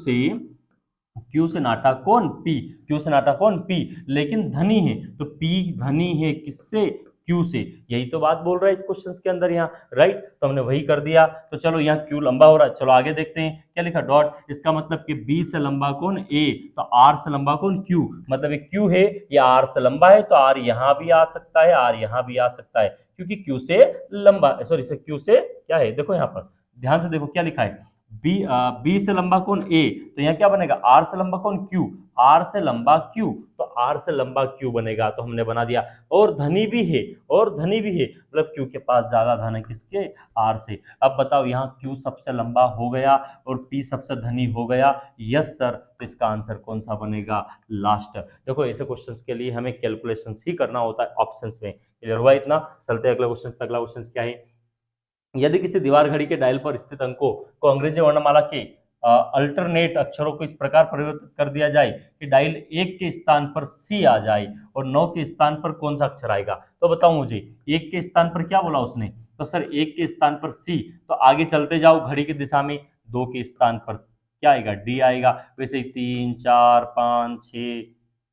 Speaker 1: से नाटा कौन पी, क्यू से नाटा कौन पी, लेकिन धनी है, तो पी धनी है किससे, क्यू से, यही तो बात बोल रहा है इस क्वेश्चन के अंदर यहाँ, राइट, तो हमने वही कर दिया, तो चलो यहाँ क्यू लंबा हो रहा है, चलो आगे देखते हैं, क्या लिखा, डॉट, इसका मतलब कि बी से लंबा कौन ए, तो आर से लंबा कौन क्यू, मतलब ये क्यू है, ये आर से लंबा है, तो आर यहाँ भी आ सकता है, आर यहाँ भी आ सकता है, क्योंकि क्यू से लंबा, सॉरी से क्यू से क्या है, देखो यहाँ पर ध्यान से देखो क्या लिखा है, बी से लंबा कौन ए, तो यहाँ क्या बनेगा, आर से लंबा कौन क्यू, आर से लंबा क्यू, तो आर से लंबा क्यू बनेगा, तो हमने बना दिया, और धनी भी है, और धनी भी है, मतलब क्यू के पास ज्यादा धन है किसके, आर से। अब बताओ यहाँ क्यू सबसे लंबा हो गया और पी सबसे धनी हो गया, यस सर, तो इसका आंसर कौन सा बनेगा, लास्ट। देखो ऐसे क्वेश्चंस के लिए हमें कैलकुलेशंस ही करना होता है ऑप्शंस में, क्लियर हुआ इतना। चलते हैं अगले क्वेश्चन पे, अगला क्वेश्चन क्या है, यदि किसी दीवार घड़ी के डायल पर स्थित अंकों को अंग्रेजी वर्णमाला के अल्टरनेट अक्षरों को इस प्रकार परिवर्तित कर दिया जाए कि डायल 1 के स्थान पर सी आ जाए और 9 के स्थान पर कौन सा अक्षर आएगा, तो बताओ मुझे, 1 के स्थान पर क्या बोला उसने, तो सर 1 के स्थान पर सी, तो आगे चलते जाओ घड़ी की दिशा में, 2 के स्थान पर क्या आएगा, डी आएगा, वैसे ही 3 4 5 6,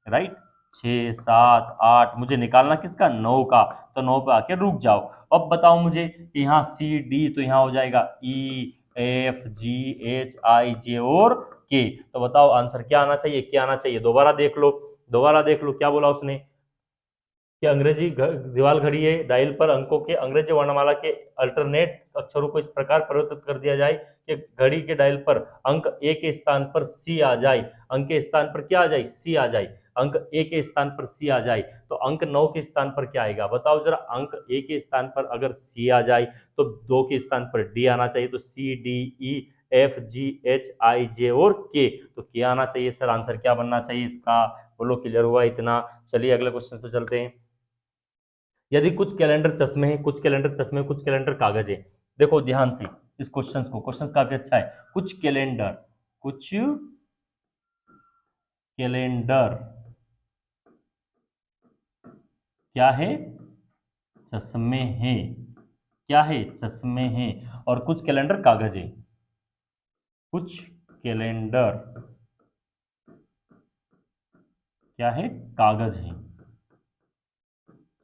Speaker 1: राइट, 6 7 8, मुझे निकालना किसका, 9 का, तो 9 पे आके रुक जाओ। अब बताओ मुझे कि यहाँ सी डी, तो यहाँ हो जाएगा ई F G H I J और के, तो बताओ आंसर क्या आना चाहिए, क्या आना चाहिए, दोबारा देख लो, दोबारा देख लो क्या बोला उसने, कि अंग्रेजी दीवार घड़ी है डायल पर अंकों के अंग्रेजी वर्णमाला के अल्टरनेट अक्षरों को इस प्रकार परिवर्तित कर दिया जाए कि घड़ी के डायल पर अंक ए के स्थान पर सी आ जाए, अंक के स्थान पर क्या आ जाए, सी आ जाए, अंक ए के स्थान पर सी आ जाए, तो अंक 9 के स्थान पर क्या आएगा, बताओ जरा, अंक ए के स्थान पर अगर सी आ जाए तो 2 के स्थान पर डी आना चाहिए, तो C D E F G H I J और के, तो क्या आना चाहिए सर, आंसर क्या बनना चाहिए इसका, बोलो क्लियर हुआ इतना। चलिए अगले क्वेश्चन पे चलते हैं, यदि कुछ कैलेंडर चश्मे हैं, कुछ कैलेंडर चश्मे, कुछ कैलेंडर कागज है, देखो ध्यान से इस क्वेश्चन को, क्वेश्चन काफी अच्छा है, कुछ कैलेंडर क्या है, चश्मे हैं, क्या है, चश्मे हैं। और कुछ कैलेंडर कागज है, कुछ कैलेंडर क्या है, कागज है,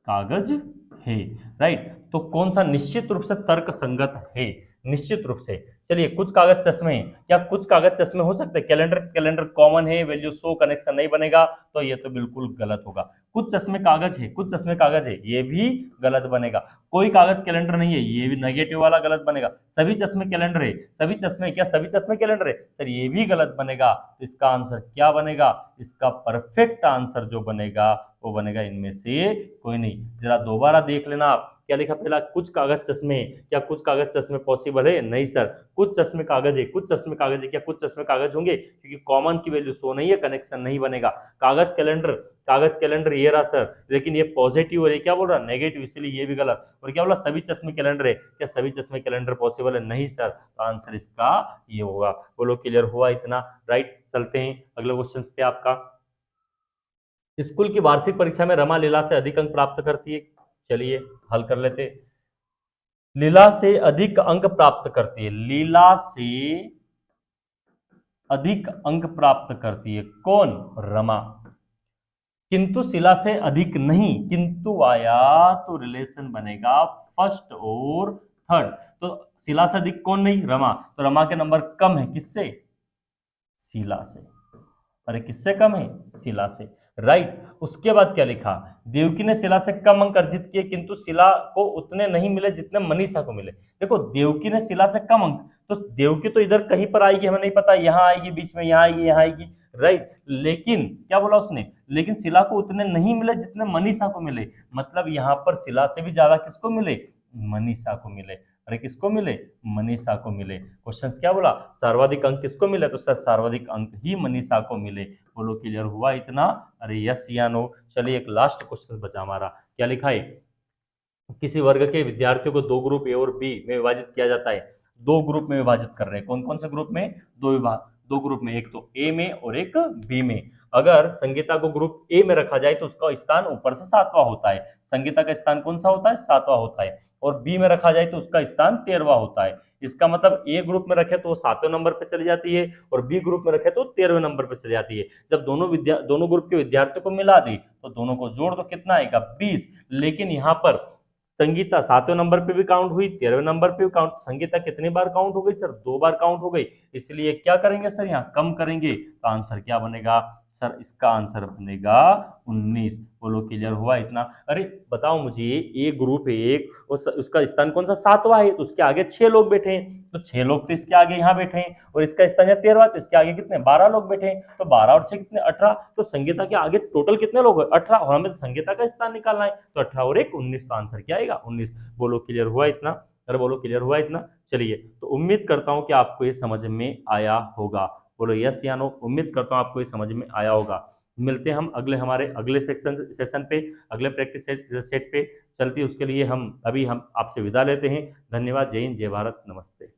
Speaker 1: कागज है। राइट, तो कौन सा निश्चित रूप से तर्क संगत है, निश्चित रूप से। चलिए, कुछ कागज चश्मे हैं, क्या कुछ कागज चश्मे हो सकते हैं? कैलेंडर कैलेंडर कॉमन है, वैल्यू सो कनेक्शन नहीं बनेगा, तो ये तो बिल्कुल गलत होगा। कुछ चश्मे कागज है, कुछ चश्मे कागज है, ये भी गलत बनेगा। कोई कागज कैलेंडर नहीं है, ये भी नेगेटिव वाला गलत बनेगा। सभी चश्मे कैलेंडर है, सभी चश्मे, क्या सभी चश्मे कैलेंडर है सर? ये भी गलत बनेगा। तो इसका आंसर क्या बनेगा? इसका परफेक्ट आंसर जो बनेगा वो बनेगा इनमें से कोई नहीं। जरा दोबारा देख लेना आप, क्या लिखा पहला, कुछ कागज चश्मे, क्या कुछ कागज चश्मे पॉसिबल है? नहीं सर, कुछ चश्मे कागज है, कुछ चश्मे कागज है, क्या कुछ चश्मे कागज होंगे? क्योंकि कॉमन की वैल्यू सो नहीं है, कनेक्शन नहीं बनेगा। कागज कैलेंडर, कागज कैलेंडर ये रहा सर, लेकिन ये पॉजिटिव और ये क्या बोल रहा है, नेगेटिव, इसलिए ये भी गलत। और क्या बोला, सभी चश्मे कैलेंडर है, क्या सभी चश्मे कैलेंडर पॉसिबल है? नहीं सर, तो आंसर इसका ये होगा। बोलो क्लियर हुआ इतना? राइट, चलते हैं अगले क्वेश्चन पे आपका। स्कूल की वार्षिक परीक्षा में रमा लीला से अधिक अंक प्राप्त करती है। चलिए हल कर लेते। लीला से अधिक अंक प्राप्त करती है, लीला से अधिक अंक प्राप्त करती है कौन? रमा। किंतु शिला से अधिक नहीं, किंतु आया तो रिलेशन बनेगा फर्स्ट और थर्ड। तो शिला से अधिक कौन नहीं? रमा। तो रमा के नंबर कम है किससे? शिला से। अरे किससे कम है? शिला से। राइट, उसके बाद क्या लिखा, देवकी ने शिला से कम अंक अर्जित किए, किंतु शिला को उतने नहीं मिले जितने मनीषा को मिले। देखो, देवकी ने शिला से कम अंक, तो देवकी तो इधर कहीं पर आएगी, हमें नहीं पता, यहाँ आएगी, बीच में यहाँ आएगी, यहाँ आएगी। राइट, लेकिन क्या बोला उसने, लेकिन शिला को उतने नहीं मिले जितने मनीषा को मिले। मतलब यहाँ पर शिला से भी ज्यादा किसको मिले? मनीषा को मिले। अरे किसको मिले? मनीषा को मिले। क्वेश्चन क्या बोला, सर्वाधिक अंक किसको मिले? तो सर सर्वाधिक अंक ही मनीषा को मिले। बोलो क्लियर हुआ इतना? अरे यस या नो? चलिए, एक लास्ट क्वेश्चन बचा हमारा, क्या लिखा है, किसी वर्ग के विद्यार्थियों को दो ग्रुप ए और बी में विभाजित किया जाता है। दो ग्रुप में विभाजित कर रहे हैं, कौन कौन से ग्रुप में? दो ग्रुप में, एक तो ए में और एक बी में। अगर संगीता को ग्रुप ए में रखा जाए तो उसका स्थान ऊपर से 7वां होता है। संगीता का स्थान कौन सा होता है? 7वां होता है। और बी में रखा जाए तो उसका स्थान 13वां होता है। इसका मतलब ए ग्रुप में रखे तो वो 7वें नंबर पे चली जाती है, और बी ग्रुप में रखे तो 13वें नंबर पे चली जाती है। जब दोनों ग्रुप के विद्यार्थियों को मिला दी तो दोनों को जोड़ दो, कितना आएगा? 20। लेकिन यहाँ पर संगीता 7वें नंबर पे भी काउंट हुई, 13वें नंबर पे भी काउंट, संगीता कितनी बार काउंट हो गई सर? 2 बार काउंट हो गई। इसलिए क्या करेंगे सर, यहाँ कम करेंगे, तो आंसर क्या बनेगा सर? इसका आंसर बनेगा 19। बोलो क्लियर हुआ इतना? अरे बताओ मुझे, ए ग्रुप है एक, उसका स्थान कौन सा? 7वां है, तो उसके आगे 6 लोग बैठे हैं, तो 6 लोग तो इसके आगे यहाँ बैठे हैं, और इसका स्थान है 13वां, तो इसके आगे कितने? 12 लोग बैठे हैं, तो 12 और 6 कितने? 18। तो संगीता के आगे टोटल कितने लोग हैं? 18, और हमें संगीता का स्थान निकालना है, तो 18 और 1 19, तो आंसर क्या आएगा? 19। बोलो क्लियर हुआ इतना? अरे बोलो क्लियर हुआ इतना? चलिए, तो उम्मीद करता हूं कि आपको ये समझ में आया होगा। बोलो यस या नो? उम्मीद करता हूं आपको ये समझ में आया होगा। मिलते हैं हम हमारे अगले सेशन पे, अगले प्रैक्टिस सेट पे। चलती उसके लिए हम आपसे विदा लेते हैं। धन्यवाद, जय हिंद, जय भारत, नमस्ते।